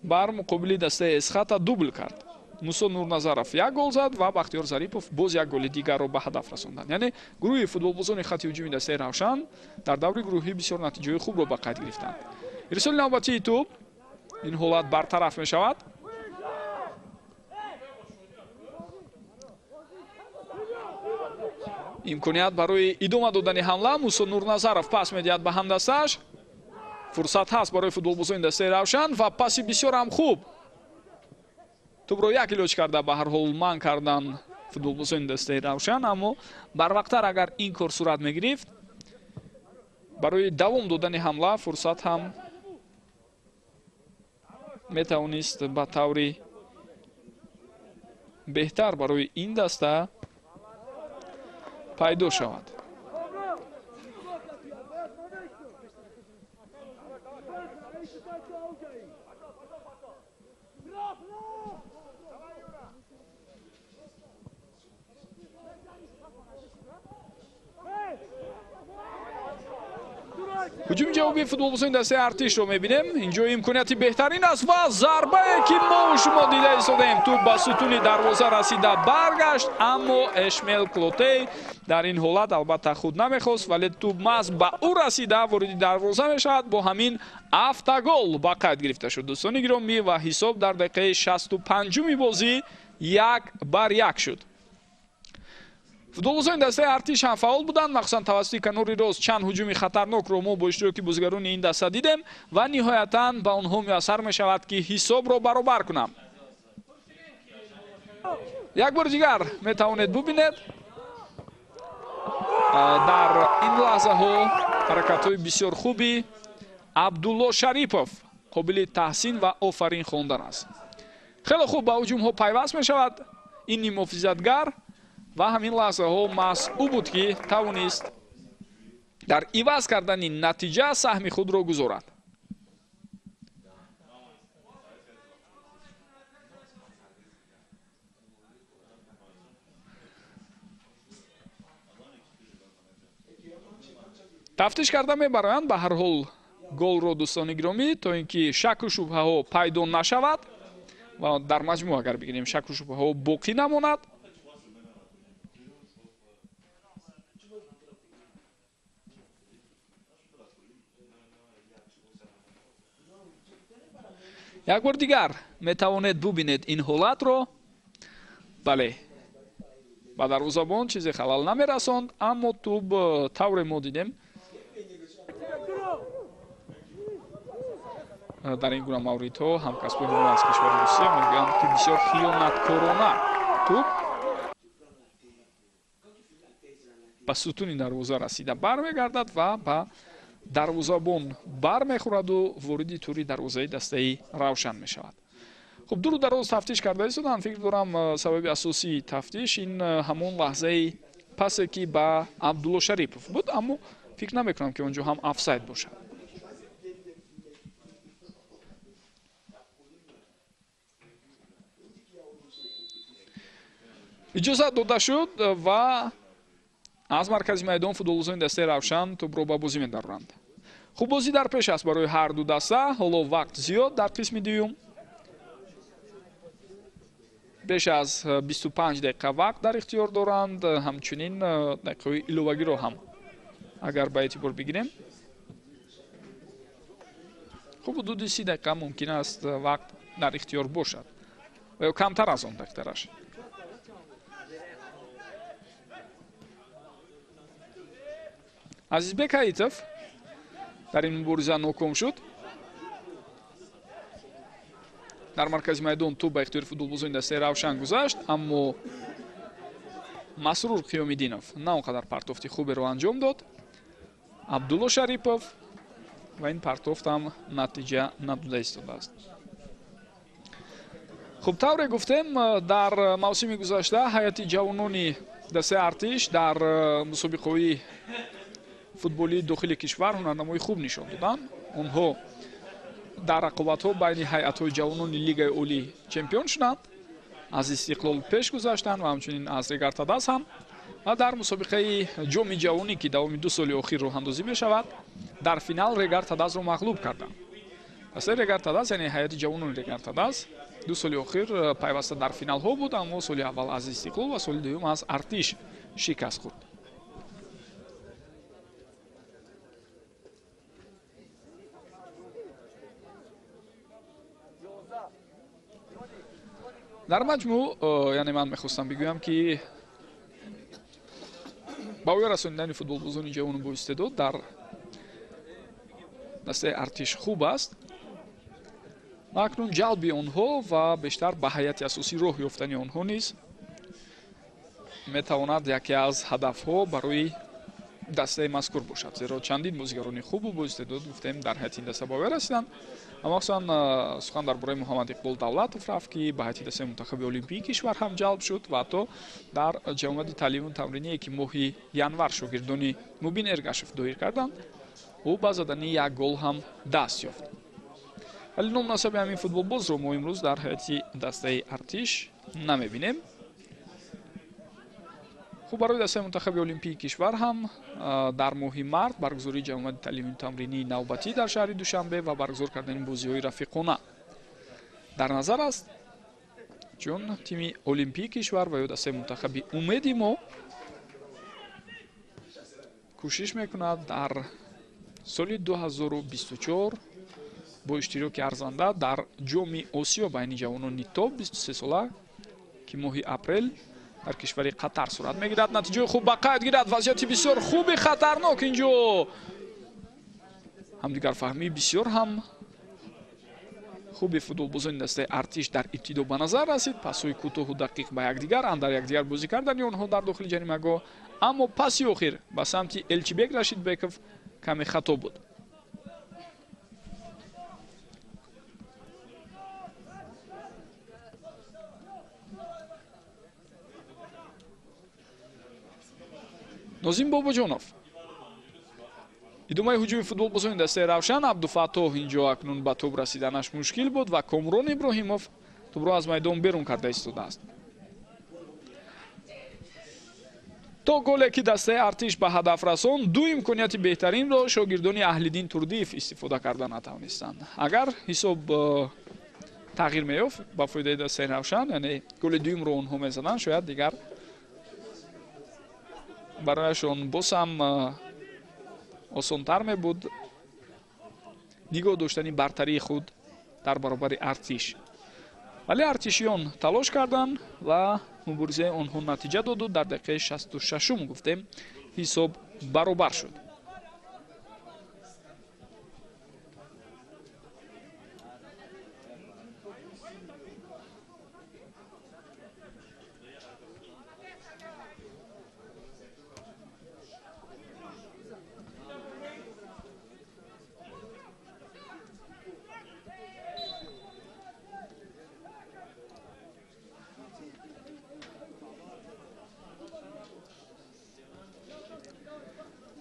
бар муқобили дастаи Эсхата дубл кард. Мусо Нурназаров як гол зад ва Бахтиёр Зарипов боз як голи дигарро ба ҳадаф расонданд. Яъне гурӯҳи футболбозони хатти ҳуҷуми дастаи равшан дар даври гурӯҳӣ бисёр натиҷаҳои хубро ба қайд гирифтанд. ирсоли навбатии тӯб ин ҳолат бартараф мешавад. имконият барои идома додани ҳамла. Мусо Нурназаров пас медиҳад ба ҳамдасташ. фурсат ҳаст барои футболбозони дастаи равшан ва паси бисёр ҳам хуб. тӯбро як илоҷ карда ба ҳар ҳол манъ кардан футболбозони дастаи равшан, аммо барвақттар агар ин кор сурат мегирифт барои давом додани ҳамла фурсат ҳам метавонист ба таври беҳтар барои ин даста пайдо шавад. ҳуҷуми ҷавобии футболбозони дастаи артишро мебинем. инҷо имконияти беҳтарин аст ва зарбае ки мо шумо дида истодаем. тӯб ба сутуни дарвоза расида баргашт, аммо Эшмел Клотей дар ин ҳолат албатта худ намехост, вале тӯб маҳз ба ӯ расида вориди дарвоза мешавад. бо ҳамин автогол ба қайд гирифта шуд. дӯстони гиромӣ, ва ҳисоб дар дақиқаи 65-уми бозӣ 1-1 шуд. футболбозони дастаи артиш ҳам фаъол буданд, махсусан тавассути канори рост чанд ҳуҷуми хатарнокро мо бо иштироки бозигарони ин даста дидем ва ниҳоятан ба онҳо муяссар мешавад ки ҳисобро баробар кунанд. як бори дигар метавонед бубинед дар ин лаҳзаҳо ҳаракатҳои бисёр хуби Абдулло Шарипов қобили таҳсин ва офарин хондан аст. хеле хуб ба ҳуҷумҳо пайваст мешавад ин муҳофизатгар ва ҳамин лаҳзаҳо маҳз ӯ буд ки тавонист дар иваз кардани натиҷа саҳми худро гузорад. тафтиш карда мебароянд ба ҳар ҳол голро, дӯстони гиромӣ, то ин ки шаку шубҳаҳо пайдо нашавад ва дар маҷмӯъ агар бигирем шаку шубҳаҳо боқӣ намонад. як бор дигар метавонед бубинед ин ҳолатро. бале, ба дарвозабон чизе халал намерасонд, аммо тӯб тавре мо дидем дар ин гуна мавридҳо ҳамкасбои мо аз кишвари Русия мегӯянд ки бисёр хиёнаткорона тӯб ба сутуни дарвоза расида бармегардад ва ба дарвозабон бармехӯраду вориди тури дарвозаи дастаи равшан мешавад. хуб, дуру дароз тафтиш карда истоданд. фикр дорам сабаби асосии тафтиш ин ҳамон лаҳзаи пасе ки ба Абдулло Шарипов буд, аммо фикр намекунам ки онҷо ҳам офсайд бошад. иҷозат дода шуд ва аз маркази майдон футболбозони дастаи равшан тӯбро ба бозӣ медаронанд. хуб, бозӣ дар пеш аст барои ҳар ду даста. ҳоло вақт зиёд дар қисми дуюм. беш аз 25 дақиқа вақт дар ихтиёр доранд. ҳамчунин дақиқаҳои иловагиро ҳам агар ба эътибор бигирем, хуб, ҳудуди 30 дақиқа мумкин аст вақт дар ихтиёр бошад ва ё камтар аз он дақиқараш. азизбек ҳаитов дар ин мубориза ноком шуд. дар маркази майдон тӯб ба ихтиёри футболбозони дастаи равшан гузашт, аммо масрур қиёмиддинов на он қадар партофти хуберо анҷом дод. абдулло шарипов ва ин партофт ҳам натиҷа надода истодааст. хуб, тавре гуфтем, дар мавсими гузашта ҳайати ҷавонони дастаи артиш дар мусобиқаҳои футболии дохили кишвар ҳунарнамои хуб нишон доданд. онҳо дар рақобатҳо байни ҳайатҳои ҷавонони лигаи олӣ чемпион шуданд, аз Истиқлол пеш гузаштанд ва ҳамчунин аз Регартадас ҳам, ва дар мусобиқаи ҷоми ҷавонӣ ки давоми 2 соли охир роҳандозӣ мешавад, дар финал Регартадасро мағлуб карданд. дастаи Регартадас, яъне ҳайати ҷавонони Регартадас 2 соли охир пайваста дар финалҳо буд, аммо соли аввал аз Истиқлол ва соли дуюм аз Артиш шикаст хӯрд. дар маҷмӯъ, яъне ман мехостам бигӯям ки ба оя расонидани футболбозони ҷавону боистеъдод дар дастаи Артиш хуб аст ва акнун ҷалби онҳо ва бештар ба ҳайати асосӣ роҳ ёфтани онҳо низ метавонад яке аз ҳадафҳо барои дастаи мазкур бошад, зеро чандин бозигарони хубу боистеъдод гуфтем дар ҳайати ин даста ба оя расиданд. махсусан сухан дар бораи Муҳаммад Иқбол Давлатов рафт ки ба ҳайати дастаи мунтахаби олимпии кишвар ҳам ҷалб шуд ва ҳатто дар ҷамъияти таълиму тамриние ки моҳи январ шогирдони Мубин Эргашев доир карданд, ӯ ба задани як гол ҳам даст ёфт. вале номунасаби ҳамин футболбозро мо имрӯз дар ҳайати дастаи Артиш намебинем. хуб, барои дастаи мунтахаби олимпии кишвар ҳам дар моҳи март баргузории ҷамъияти таълиму тамринии навбатӣ дар шаҳри Душанбе ва баргузор кардани бозиҳои рафиқона дар назар аст, чун тими олимпии кишвар ва ё дастаи мунтахаби умеди мо кӯшиш мекунад дар соли 2024 бо иштироки арзанда дар ҷоми Осиё байни ҷавонони то 23 сола ки моҳи апрел дар кишвари Қатар сурат мегирад. натиҷаи хуб ба қайд гирад, вазъияти бисёр хуби хатарнок инҷо ҳамдигарфаҳмии бисёр ҳам хуби футболбозони дастаи Артиш дар ибтидо ба назар расид. пасҳои кӯтоҳу дақиқ ба якдигар, андар якдигар бозӣ кардани онҳо дар дохили ҷаримагоҳ, аммо паси охир ба самти Элчибек Рашидбеков каме хато буд. нозим бобоҷонов идомаи ҳуҷуми футболбозони дастаи равшан. абдуфаттоҳ инҷо акнун ба тӯб расиданаш мушкил буд ва Комрон Иброҳимов тӯбро аз майдон берун карда истодааст. то голе ки дастаи Артиш ба ҳадаф расон, ду имконияти беҳтаринро шогирдони Аҳлиддин Турдиев истифода карда натавонистанд. агар ҳисоб тағйир меёфт ба фоидаи дастаи равшан, яъне голи дуюмро онҳо мезаданд, шояд дигар барояшон боз ҳам осонтар мебуд нигоҳ доштани бартарии худ дар баробари Артиш. вале артишиён талош карданд ва муборизаи онҳо натиҷа доду дар дақиқаи 66 гуфтем ҳисоб баробар шуд.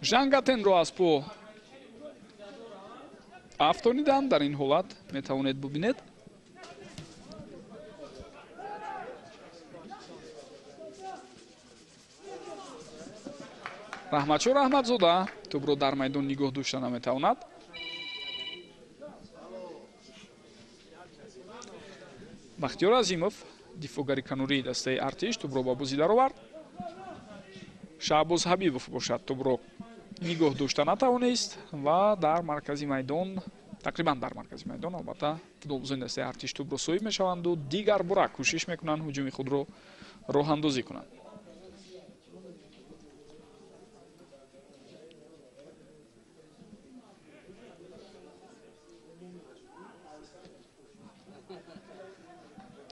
Жангатенро аз по афтониданд. дар ин ҳолат метавонед бубинед Раҳматшор Аҳмадзода тӯбро дар майдон нигоҳ дошта наметавонад. Бахтиёр Азимов дифогари канории дастаи Артиш тӯбро ба бозӣ даровард. Шаҳбоз Ҳабибов бошад тӯбро нигоҳ дошта натавонист ва дар маркази майдон, тақрибан дар маркази майдон, албатта футболбозони дастаи Артиш тӯбро соҳиб мешаванду дигар бора кӯшиш мекунанд ҳуҷуми худро роҳандозӣ кунанд.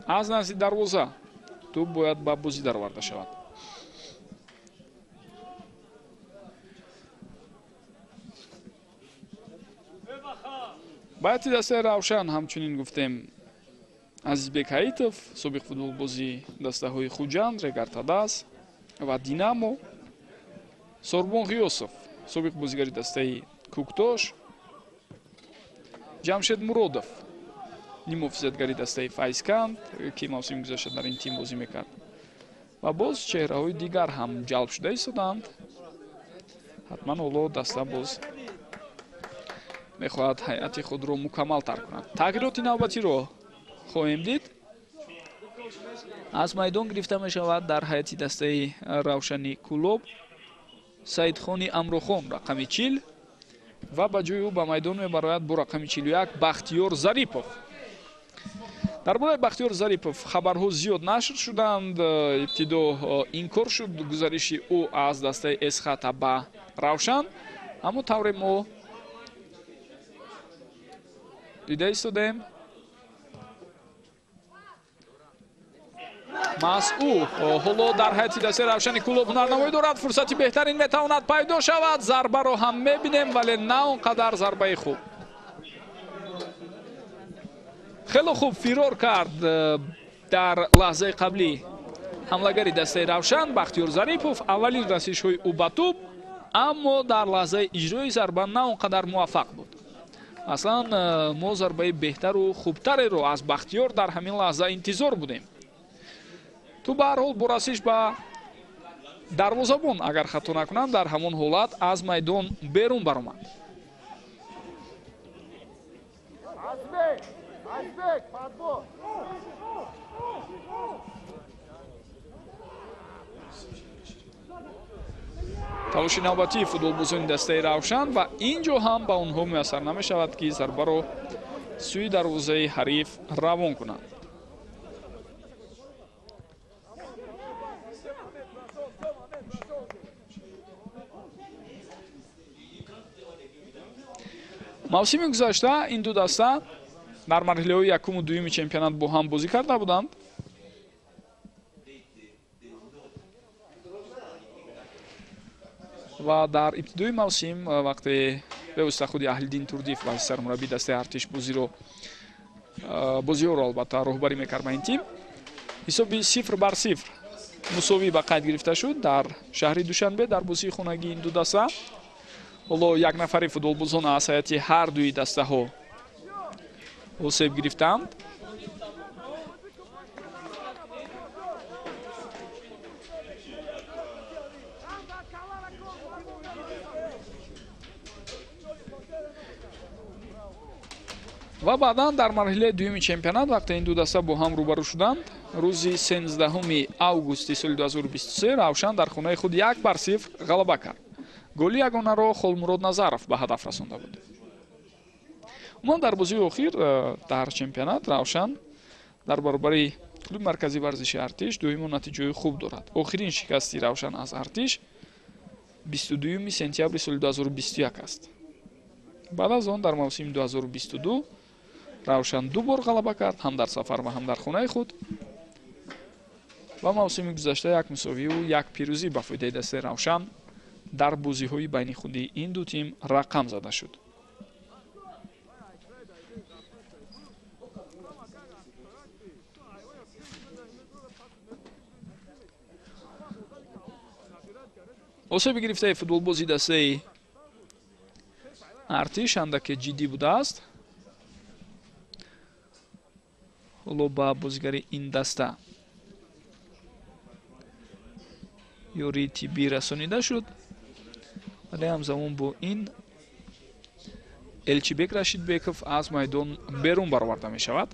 аз назди дарвоза توپ باید با بازی درآورده شود. باید دسته равшан همچنین گفتیم азизбек ҳаитов собиқ футболбози дастаҳои хуҷанд, регартадас ва динамо, сорбон ғиёсов собиқ бозигари дастаи куктош, ҷамшед муродов нимуҳофизатгари дастаи файзканд ки мавсими гузашта дар ин тим бозӣ мекард ва боз чеҳраҳои дигар ҳам ҷалб шуда истоданд. ҳатман ҳоло даста боз мехоҳад ҳайати худро мукаммалтар кунад. тағйироти навбатиро хоҳем дид. аз майдон гирифта мешавад дар ҳайати дастаи равшани кулоб саидхони амрохон рақами 40 ва ба ҷои ӯ ба майдон мебарояд бо рақами 41 бахтиёр зарипов. дар бораи бахтиёр зарипов хабарҳо зиёд нашр шуданд. ибтидо инкор шуд гузариши ӯ аз дастаи эсхата ба равшан, аммо тавре мо дида истодем масъу ҳоло дар ҳайати дастаи равшани кулоб ҳунарнамоӣ дорад. фурсати беҳтарин метавонад пайдо шавад. зарбаро ҳам мебинем, вале на он қадар зарбаи хуб. хеле хуб фирор кард дар лаҳзаи қаблӣ ҳамлагари дастаи равшан бахтиёр зарипов. аввалин расишҳои ӯ ба тӯб, аммо дар лаҳзаи иҷрои зарба на он қадар муваффақ буд. аслан мо зарбаи беҳтару хубтареро аз бахтиёр дар ҳамин лаҳза интизор будем. ту ба ҳар ҳол бо расиш ба дарвозабон агар хато накунам дар ҳамон ҳолат аз майдон берун баромад. талоши навбатии футболбозони дастаи равшан ва ин ҷо ҳам ба онҳо муяссар намешавад ки зарбаро сӯи дарвозаи ҳариф равон кунанд. мавсими гузашта ин ду даста дар марҳилаҳои якуму дуюми чемпионат бо ҳам бозӣ карда буданд. ва дар ибтидои мавсим вақте бевосита худи аҳлиддин турдиев ва сармураббии дастаи артиш бозиҳоро албатта роҳбарӣ мекард ба ин тим, ҳисоби 0-0 мусовӣ ба қайд гирифта шуд дар шаҳри душанбе дар бозии хонагии ин ду даста. ҳоло як нафари футболбозон аз ҳайати ҳар дуи дастаҳо осеб гирифтанд. ва баъдан дар марҳилаи дуюми чемпионат вақте ин ду даста бо ҳам рӯбарӯ шуданд, рӯзи 13 августи соли 2023 равшан дар хонаи худ 1-0 ғалаба кард. голи ягонаро холмурод назаров ба ҳадаф расонда буд. умуман дар бозии охир дар чемпионат равшан дар баробари клуби марказии варзиши артиш доимо натиҷаҳои хуб дорад. охирин шикасти равшан аз артиш 22 сентябри соли 2021 аст. баъд аз он дар мавсими 2022 равшан ду бор ғалаба кард, ҳам дар сафар ва ҳам дар хонаи худ. ва мавсими гузашта як мусовию як пирӯзӣ ба фоидаи дастаи равшан дар бозиҳои байни худи ин ду тим рақам зада шуд. осеби гирифтаи футболбози дастаи артиш андаке ҷиддӣ будааст. ҳоло ба бозигари ин даста ёрии тиббӣ расонида шуд, вале ҳамзамон бо ин элчибек рашидбеков аз майдон берун бароварда мешавад.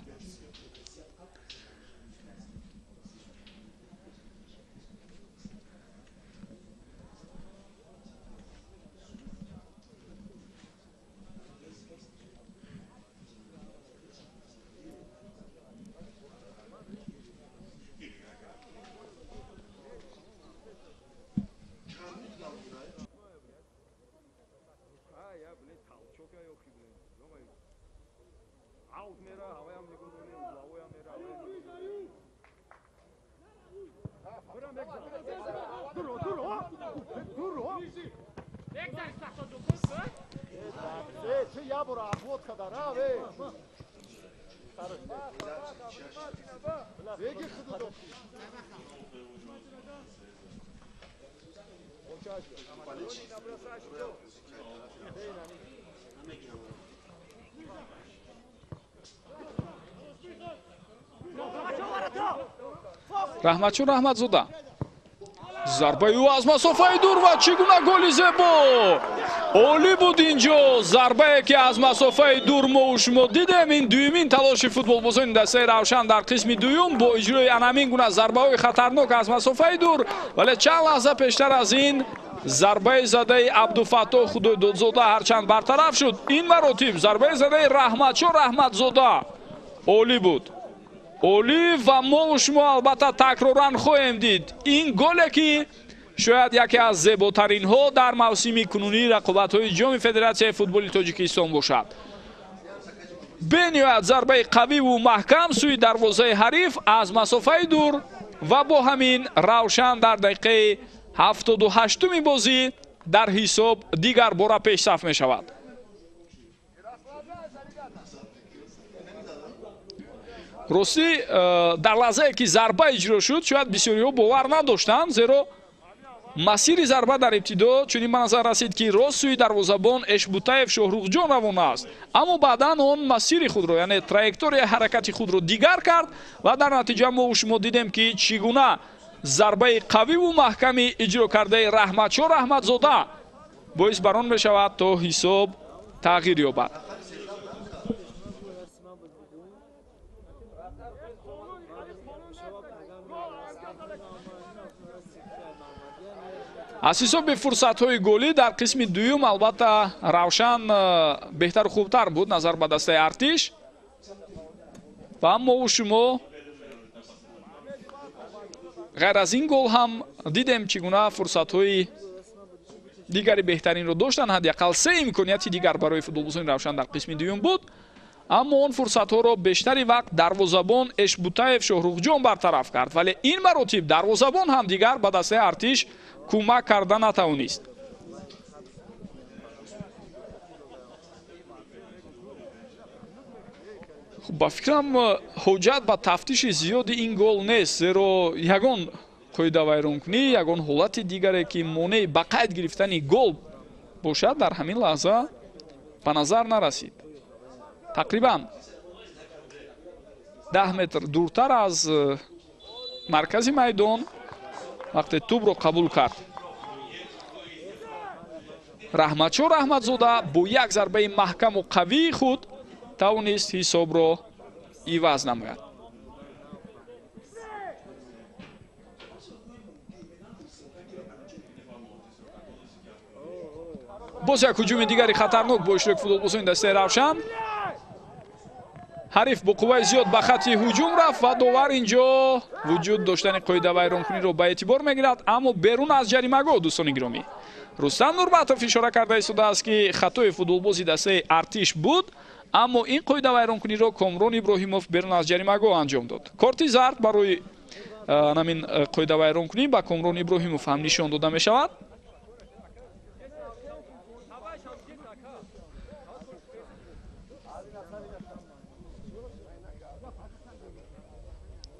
Раҳматчон Раҳматзода. Зарбаи ӯ аз масофаи дур ва чӣ гуна голи зебо! Олӣ буд инҷо зарбае ки аз масофаи дур мо шумо дидем. Ин дуюмин талоши футболбозони дастаи Равшан дар қисми дуюм бо иҷрои анамин гуна зарбаҳои хатарнок аз масофаи дур. Вале чанд лаҳза пештар аз ин зарбаи задаи Абдуфаттоҳ Худойдодзода ҳарчанд бартараф шуд, ин маротиб зарбаи задаи Раҳматчон Раҳматзода олӣ буд. Олӣ ва мо шумо албатта такроран хоҳем дид. Ин голе ки шояд яке аз зеботаринҳо дар мавсими кунунии рақобатҳои ҷоми Федератсияи футболи Тоҷикистон бошад. Бениҳоят зарбаи қавиву маҳкам сӯи дарвозаи ҳариф аз масофаи дур ва бо ҳамин Равшан дар дақиқаи 78-уми бозӣ дар ҳисоб дигар бора пешсаф мешавад. рости дар лаҳзае ки зарба иҷро шуд шояд бисёриҳо бовар надоштанд, зеро масири зарба дар ибтидо чунин ба назар расид ки рост сӯи дарвозабон Эшбутаев Шоҳрухҷон равона аст, аммо баъдан он масири худро, яъне траекторияи ҳаракати худро дигар кард ва дар натиҷа мо шумо дидем ки чӣ гуна зарбаи қавиву маҳками иҷро кардаи Раҳматчон Раҳматзода боис бар он мешавад то ҳисоб тағйир ёбад. аз ҳисоби фурсатҳои голӣ дар қисми дуюм албатта Равшан беҳтару хубтар буд назар ба дастаи Артиш ва аммо шумо ғайр аз ин гол ҳам дидем чӣ гуна фурсатҳои дигари беҳтаринро доштанд. ҳадақал се имконияти дигар барои футболбозони Равшан дар қисми дуюм буд, аммо он фурсатҳоро бештари вақт дарвозабон Эшбутаев Шоҳрухҷон бартараф кард. Вале ин маротиб дарвозабон ҳам дигар ба дастаи Артиш кӯмак карда натавонист. ба фикрам ҳоҷат ба тафтиши зиёди ин гол нест, зеро ягон қоидавайронкунӣ, ягон ҳолати дигаре ки монеи ба қайд гирифтани гол бошад дар ҳамин лаҳза ба назар нарасид. тақрибан 10 метр дуртар аз маркази майдон вақте тӯбро қабул кард, Раҳматчон Раҳматзода бо як зарбаи маҳкаму қавии худ тавонист ҳисобро иваз намояд. боз як ҳуҷуми дигари хатарнок бо иштироки футболбозони дастаи Равшан. ҳариф бо қувваи зиёд ба хатти ҳуҷум рафт ва довар инҷо вуҷуд доштани қоидавайронкуниро ба эътибор мегирад, аммо берун аз ҷаримагоҳ. дӯстони гиромӣ, Рустам Нурбатов ишора карда истодааст ки хатои футболбози дастаи Артиш буд, аммо ин қоидавайронкуниро Комрон Иброҳимов берун аз ҷаримагоҳ анҷом дод. корти зард барои намин қоидавайронкунӣ ба Комрон Иброҳимов ҳам нишон дода мешавад.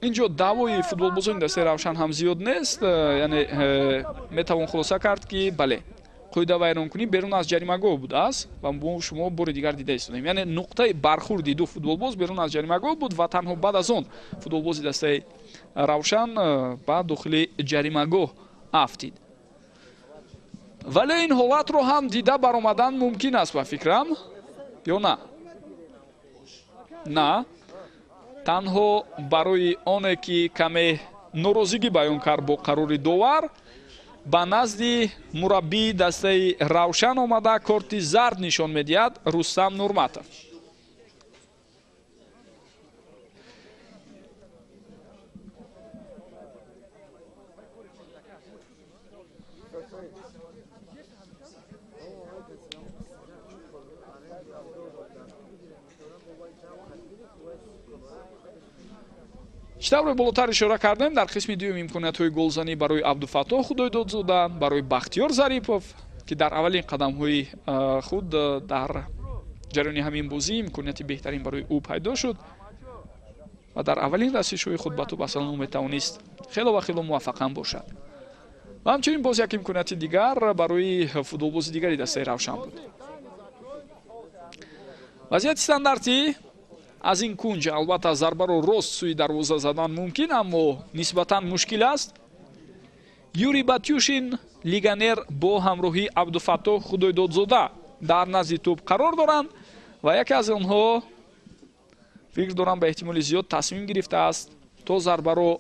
инҷо даъвои футболбозони дастаи Равшан ҳам зиёд нест, яъне метавон хулоса кард ки бале қоидавайронкунӣ берун аз ҷаримагоҳ будааст ва шумо бори дигар дида истодем, яъне нуқтаи бархурди ду футболбоз берун аз ҷаримагоҳ буд ва танҳо баъд аз он футболбози дастаи Равшан ба дохили ҷаримагоҳ афтид. вале ин ҳолатро ҳам дида баромадан мумкин аст ба фикрам, ё на? На, танҳо барои оне ки каме норозигӣ баён кард бо қарори довар, ба назди мураббии дастаи Равшан омада корти зард нишон медиҳад Рустам Нурматов. штабро болотар ишора кардем. дар қисми дуюм имкониятҳои голзанӣ барои Абдуфаттоҳ Худойдодзода, барои Бахтиёр Зарипов ки дар аввалин қадамҳои худ дар ҷараёни ҳамин бозӣ имконияти беҳтарин барои ӯ пайдо шуд ва дар аввалин расишҳои худ ба тӯб асалан ӯ метавонист хело ва хело муваффақан бошад. ва ҳамчунин боз як имконияти дигар барои футболбози дигари дастаи Равшан буд. вазъияти стандартӣ аз ин кунҷ албатта зарбаро рост сӯи дарвоза задан мумкин, аммо нисбатан мушкил аст. Юрий Батюшин легионер бо ҳамроҳи Абдуфаттоҳ Худойдодзода дар назди тӯб қарор доранд ва яке аз онҳо фикр дорам ба эҳтимоли зиёд тасмим гирифтааст то зарбаро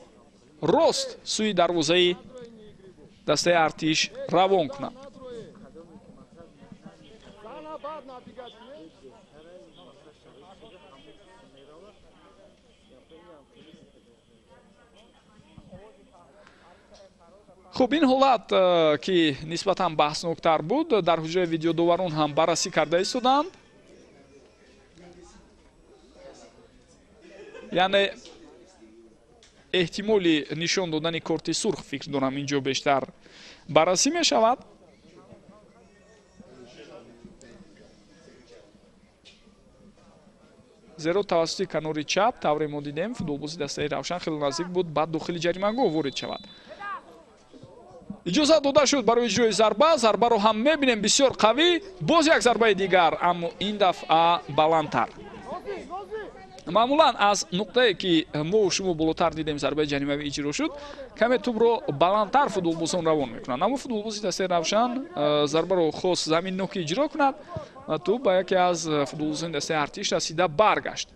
рост сӯи дарвозаи дастаи артиш равон кунад. хуб, ин ҳолат ки нисбатан баҳсноктар буд дар ҳуҷраи видеодоварон ҳам баррасӣ карда истоданд. яъне эҳтимоли нишон додани корти сурх фикр дорам инҷо бештар баррасӣ мешавад. зеро тавассути канори чап тавре мо дидем футболбози дастаи Равшан хело наздик буд баъд дохили ҷаримагоҳ ворид шавад. иҷозат дода шуд барои иҷрои зарба. Зарбаро ҳам мебинем бисёр қавӣ. боз як зарбаи дигар, аммо ин дафъа баландтар. маъмулан аз нуқтае ки мо шумо болотар дидем зарбаи ҷаримавӣ иҷро шуд, каме тӯбро баландтар футболбозон равон мекунанд. аммо футболбози дастаи Равшан зарбаро хост заминнокӣ иҷро кунад ва тӯб ба яке аз футболбозони дастаи артиш расида баргашт.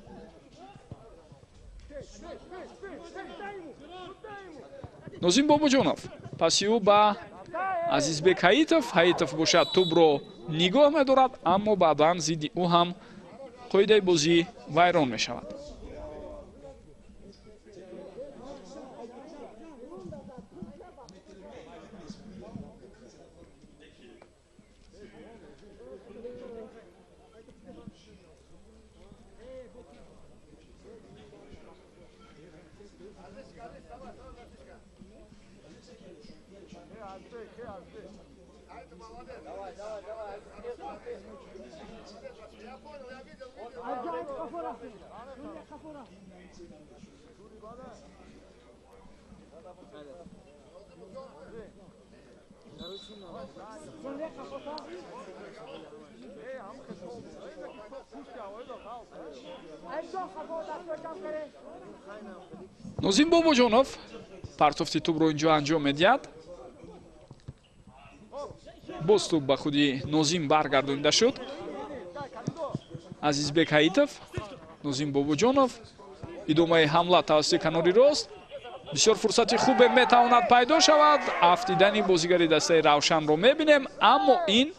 Нозим Бобоҷонов паси ӯ ба Азизбек Ҳаитов. Ҳаитов бошад тӯбро нигоҳ медорад, аммо баъдан зидди ӯ ҳам қоидаи бозӣ вайрон мешавад. Нозим Бобоҷонов партофти тӯбро инҷо анҷом медиҳад. боз тӯб ба худи Нозим баргардонида шуд. Азизбек Ҳаитов, Нозим Бобоҷонов, идомаи ҳамла тавассути канори рост. бисёр фурсати хубе метавонад пайдо шавад. афтидани бозигари дастаи Равшанро мебинем, аммо ин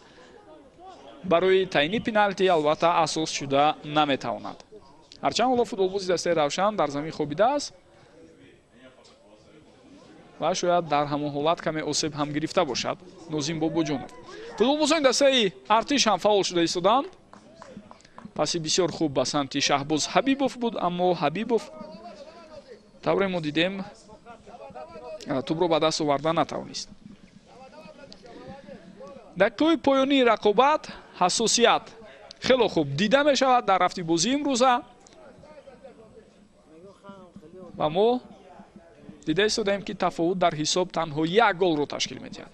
барои таъини пеналти албатта асос шуда наметавонад. ҳарчанд ҳоло футболбози дастаи Равшан дар замин хобидааст ва шояд дар ҳамон ҳолат каме осеб ҳам гирифта бошад Нозим Бобоҷонов. футболбозони дастаи артиш ҳам фаъол шуда истоданд. паси бисёр хуб ба самти Шаҳбоз Ҳабибов буд, аммо Ҳабибов тавре мо дидем тӯбро ба даст оварда натавонист. дақиқаҳои поёнии рақобат, ҳассосият хело хуб дида мешавад дар рафти бозии имрӯза ва мо дида истодаем ки тафовут дар ҳисоб танҳо як голро ташкил медиҳад.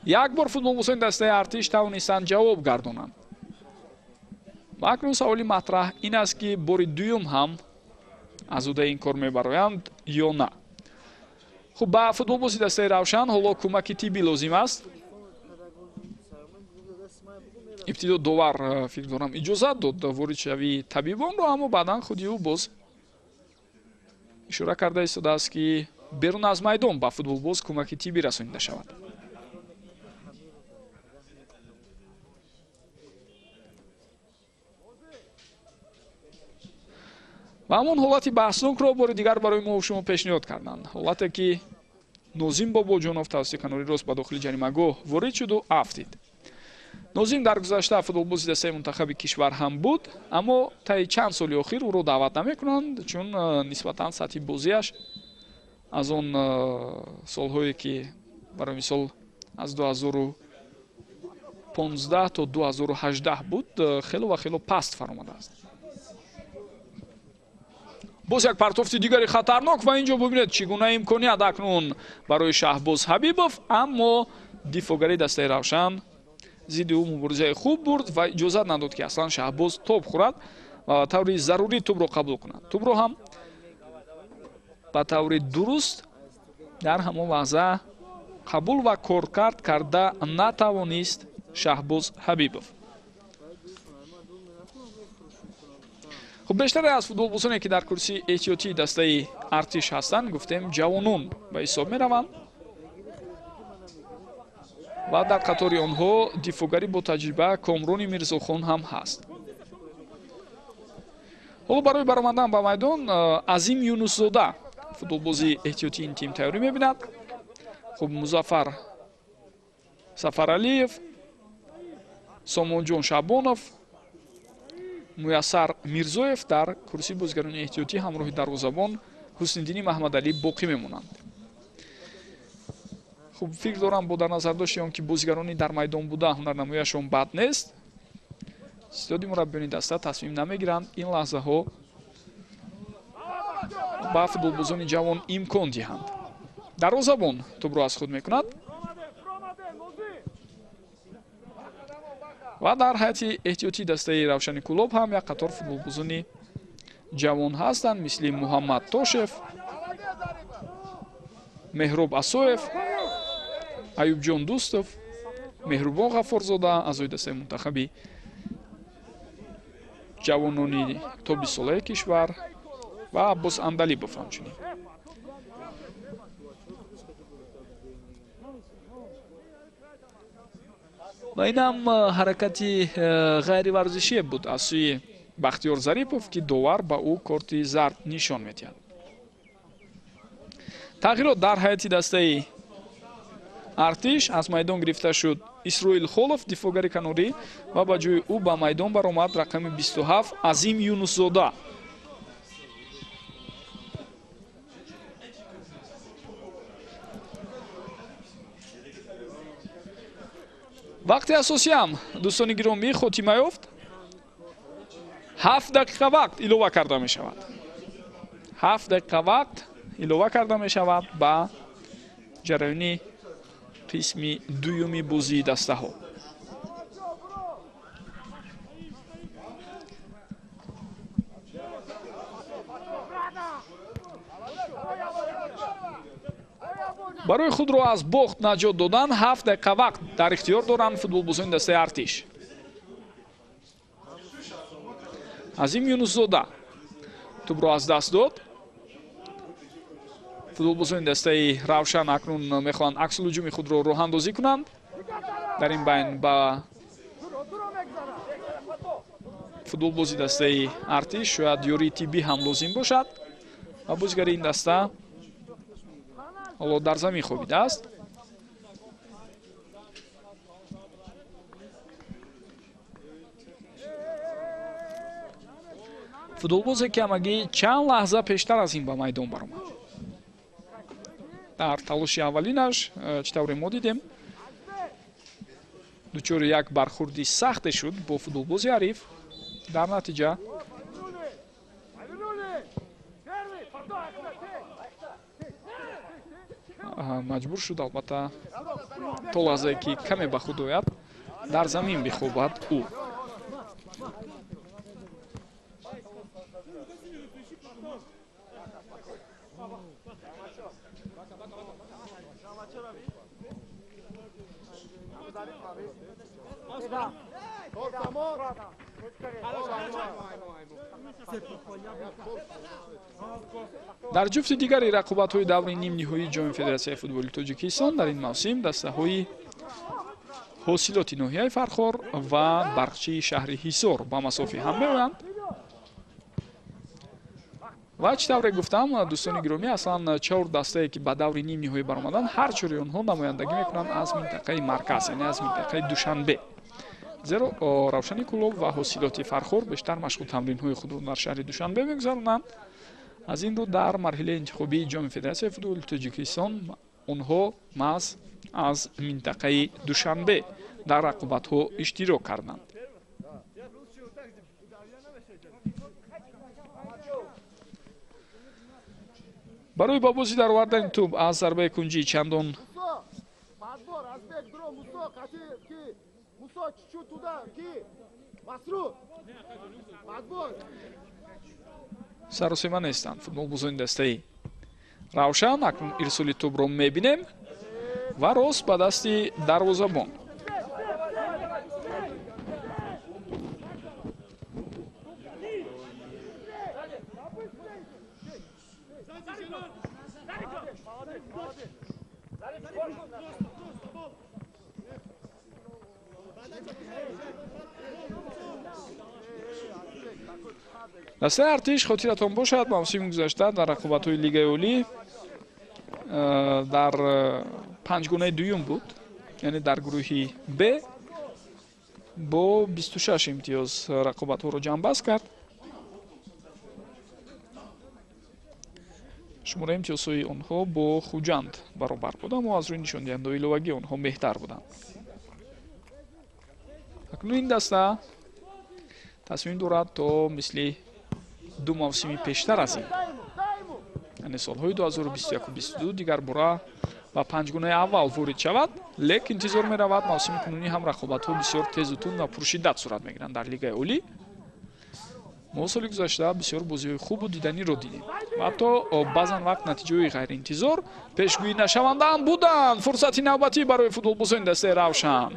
як бор футболбозони дастаи артиш тавонистанд ҷавоб гардонанд. акнун саволи матраҳ ин аст ки бори дуюм ҳам азуда ин кор мебароянд ё на. хуб, ба футболбози дастаи Равшан ҳоло кӯмаки тиббӣ лозим аст. ибтидо довар фикр дорам иҷозат дод воридшавии табибонро, аммо баъдан худи ӯ боз ишора карда истодааст ки берун аз майдон ба футболбоз кӯмаки тиббӣ расонида шавад. ва ҳамон ҳолати баҳснокро бори дигар барои мо шумо пешниҳод карданд. ҳолате ки Нозим Бобоҷонов тавассути канори рост ба дохили ҷаримагоҳ ворид шуду афтид. Нозим дар гузашта футболбози дастаи мунтахаби кишвар ҳам буд, аммо таи чанд соли охир ӯро даъват намекунанд, чун нисбатан сатҳи бозиаш аз он солҳое ки барои мисол аз 2015 تا 2018 بود خیلی و خیلی پست فرامده است. باز یک پرتافت دیگری خطرناک و اینجا ببینید چگونه امکانیت اکنون برای شهباز حبیبов، اما دیفاگری دسته روشن ضد او مبارزه خوب برد و اجازه نداد که اصلا شهباز توپ خورد و طوری ضروری توپ رو قبول کند. توپ رو هم به طور درست در همون لحظه قبول و کارکرد کرده نتوانست شهباز حبیبов. خب بیشتر از فوتبالبازانی که در کرسی احتیاطی دسته ارتش هستند گفتیم جوانان به حساب می روند و در قطار آنها دیفاگری با تجربه کامران میرزاخان هم هست. حالا برای برآمدن به میدان عظیم یونسزاده فوتبالبازی احتیاطی این تیم تیاری می‌بیند. خب مظفر سفرعلیев، سامونجان شعبانов، میسر میرزویف در کرسی بازیگران احتیاطی همراه دروازه‌بان حسن‌الدین محمدعلی باقی میمونند. خب فکر دارم با در نظر داشتیم که بازیگرانی در میدان بوده هنرنماییشون بد نیست. استادی مربیان دسته تصمیم نمیگیرند این لحظه ها با فوتبالبازان جوان امکان دهند. دروازه‌بان توپ را از خود میکند و در هیئت احتیاطی دسته روشن کلوب هم یک قطار فوتبالبازان جوان هستند مثل محمد تاشев، مهراب اسوев، ایوبجان دوستов، مهربان غفارزاده اعضای دسته منتخبی جوانانی تا 20 ساله کشور و عباس اندلیبov همچنین. و این هم حرکتی غیر ورزشی بود از سوی بختیار ظریفов که داور به او کارت زرد نشان میدهد. تغییرات در هیئت دسته ارتش از میدان گرفته شد اسرائیل خولов دیفاگری کناری و با جای او به میدان برآمد رقم 27 عظیم یونسزاده. وقتی اساسی هم دوستان گرامی خاتمه یافت 7 دقیقه وقت ایلوه کرده می شود. 7 دقیقه وقت ایلوه کرده می شود به جریان قسم دومی بازی دسته ها. برای خود را از باخت نجات دادن 7 دقیقه وقت در اختیار دارند فوتبالبازان دسته ارتش. عظیم یونسزاده توپ را از دست داد. فوتبالبازان دسته روشن اکنون میخوان عکس الهجوم خود را راه اندازی کنند. در این بین با فوتبالبازی دسته ارتش شاید یاری طبی هم لازم باشد و بازیگر این دسته حالا در زمین خوابیده است. فوتبالباز کمگی چند لحظه پیشتر از این به میدان برآمد. در تلاش اولینش چطوری ما دیدیم دچار یک برخوردی سخت شد با فوتبالباز حریف. در نتیجه مجبور شد البته تا لحظه که کمی به خود آید در زمین بخوابد او. در جفت دیگری رقابت‌های دور نیم نهایی جام فدراسیون فوتبال تاجیکستان در این موسم دسته‌های حاصلات ناحیه فرخار و برقچی شهر حصار با مسافه هم می‌آیند. و چطور گفتم دوستان گرامی اصلا 4 دسته که به دور نیم نهایی برآمدن هر چوری آنها نمایندگی میکنند از منطقه مرکز یعنی از منطقه دوشنبه. زیرا روشن کلوب و حاصلات فرخار بیشتر مشغول تمرین‌های خود را در شهر دوشنبه می‌گذرانند. از این رو در مرحله انتخابی جام فدراسیون فوتبال تاجیکستان онҳо маҳз аз минтақаи Душанбе дар рақобатҳо иштирок карданд. барои ба бозӣ даровардани тӯб аз зарбаи кунҷӣ чандон саросема нестанд. футболбозони дастаи Равшан акнун ирсоли тӯбро мебинем ва рост ба дасти дарвозабон. дастаи артиш хотиратон бошад мавсими гузашта дар рақобатҳои лигаи олӣ дар панҷгонаи дуюм буд, яъне дар гурӯҳи Б бо 26 имтиёз рақобатҳоро ҷамъбаст кард. шумораи имтиёзҳои онҳо бо Хуҷанд баробар буд, аммо аз рӯи нишондиҳандаҳои иловагӣ онҳо беҳтар буданд. акнун ин даста тасмим дорад то мисли ду мавсими пештар аз ин, яъне солҳои 2021-22 дигар бора ба панҷгонаи аввал ворид шавад, лек интизор меравад мавсими кунунӣ ҳам рақобатҳо бисёр тезу тунд ва пуршиддат сурат мегиранд дар лигаи олӣ. мо соли гузашта бисёр бозиҳои хубу диданиро дидем ва ҳатто баъзан вақт натиҷаҳои ғайриинтизор пешгӯӣ нашавандаам буданд. фурсати навбатӣ барои футболбозони дастаи Равшан.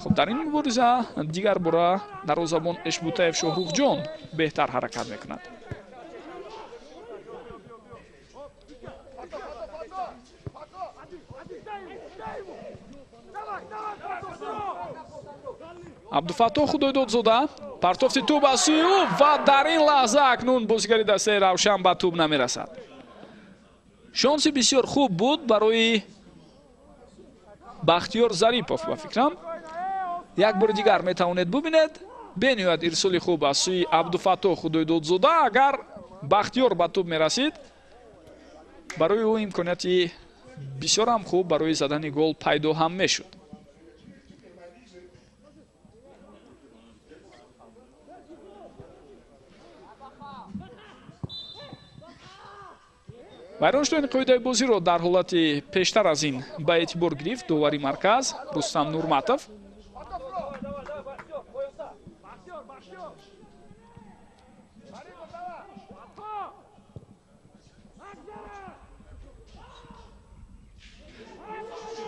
خب در این مبارزه دیگر باره دروازه‌بان اشبوتاев شهروخجان بهتر حرکت میکند. عبدالفتاح خدایدادزاده پرتافت توپ از سوی او و در این لحظه اکنون بازیگر دسته روشن به توپ نمیرسد. شانسی بسیار خوب بود برای بختیار ظریفов با فکرم. یک بار دیگر میتواند ببیند بنیاد ارسالی خوب از سوی عبدالفتاح خدایدادزاده. اگر بختیار به توپ میرسید برای او امکانیتی بسیار هم خوب برای زدن گل پیدا هم میشد. вайроншудани қоидаи бозиро дар ҳолати пештар аз ин ба эътибор гирифт довари марказ Рустам Нурматов.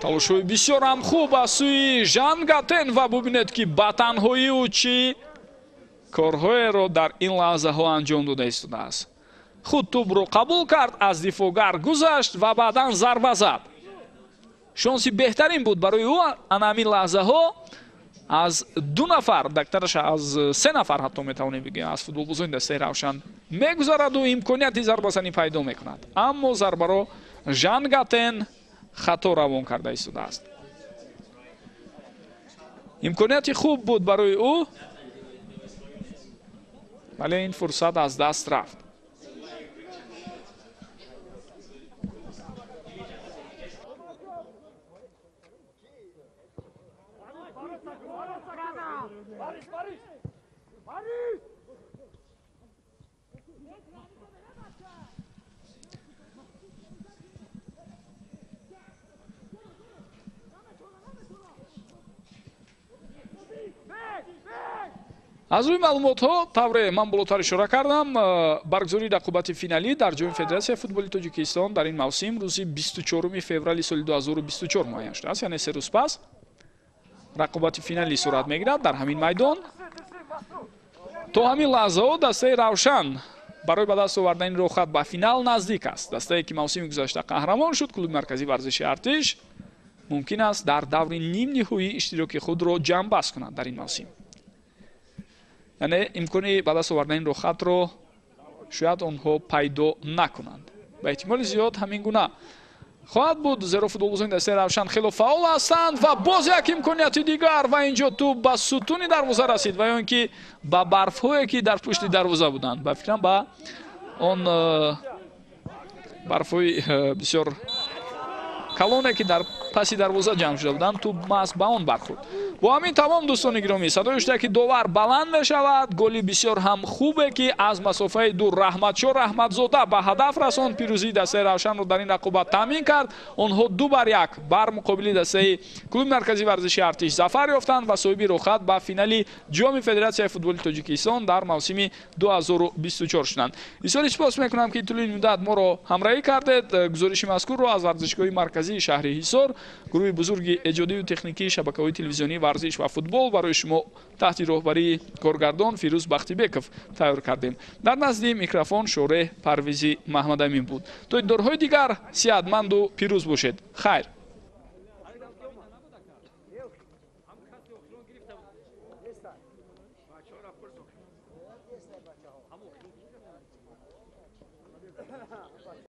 талошҳои бисёр ҳам хуб аз сӯи Жан Гатен ва бубинед ки ба танҳои ӯ чӣ корҳоеро дар ин лаҳзаҳо анҷом дода истодааст. худ тӯбро қабул кард, аз дифоъгар гузашт ва баъдан зарба зад. шонси беҳтарин буд барои ӯ ана ҳамин лаҳзаҳо аз ду нафар, дактараша аз се нафар ҳатто метавонем бигӯем аз футболбозони дастаи Равшан мегузараду имконияти зарбазанӣ пайдо мекунад. аммо зарбаро Жан Гатен хато равон карда истодааст. имконияти хуб буд барои ӯ, вале ин фурсат аз даст рафт. аз рӯи маълумотҳо тавре ман болотар ишора кардам, баргузории рақобати финалӣ дар ҷоми Федератсияи футболи Тоҷикистон дар ин мавсим рӯзи 24 феврали соли 2024 муайян шудааст, яъне се рӯз пас рақобати финалӣ сурат мегирад дар ҳамин майдон. то ҳамин лаҳзаҳо дастаи Равшан барои ба даст овардани рохат ба финал наздик аст. дастае ки мавсими гузашта қаҳрамон шуд, клуби марказии варзиши Артиш мумкин аст дар даври нимниҳоӣ иштироки худро ҷамъбаст кунад дар ин мавсим. яъне имкони ба даст овардани рохатро шояд онҳо пайдо накунанд. ба эҳтимоли зиёд ҳамин гуна хоҳад буд, зеро футболбозони дастаи Равшан хело фаъол ҳастанд ва боз як имконияти дигар ва инҷо тӯб ба сутуни дарвоза расид ва ён ки ба барфҳое ки дар пушти дарвоза буданд, ба фикрам ба он барфҳои бисёр калоне ки дар паси дарвоза ҷамъ шуда буданд тӯб маҳз ба он бархӯрд. бо ҳамин тамом дӯстони гиромӣ садои шуда ки довар баланд мешавад. Голи бисёр ҳам хубе ки аз масофаи дур Раҳматшоҳ Раҳматзода ба ҳадаф расонд. пирӯзии дастаи Равшанро дар ин рақобат таъмин кард. онҳо 2-1 бар муқобили дастаи клуби марказии варзиши Артиш зафар ёфтанд ва соҳиби рохат ба финали ҷоми Федератсияи футболи Тоҷикистон дар мавсими 2024 шуданд. бисёр испос мекунам ки тӯли муддат моро ҳамроҳӣ кардед. гузориши мазкурро аз варзишгоҳи марказии шаҳри Ҳисор, гурӯҳи бузурги эҷодию техникии шабакаҳои телевизионӣ варзиш ва футбол барои шумо таҳти роҳбарии коргардон Фирӯз Бахтибеков тайёр кардем. дар назди микрофон шореҳ Парвизи Маҳмадамин буд. то дидорҳои дигар сиҳатманду пирӯз бошед. хайр.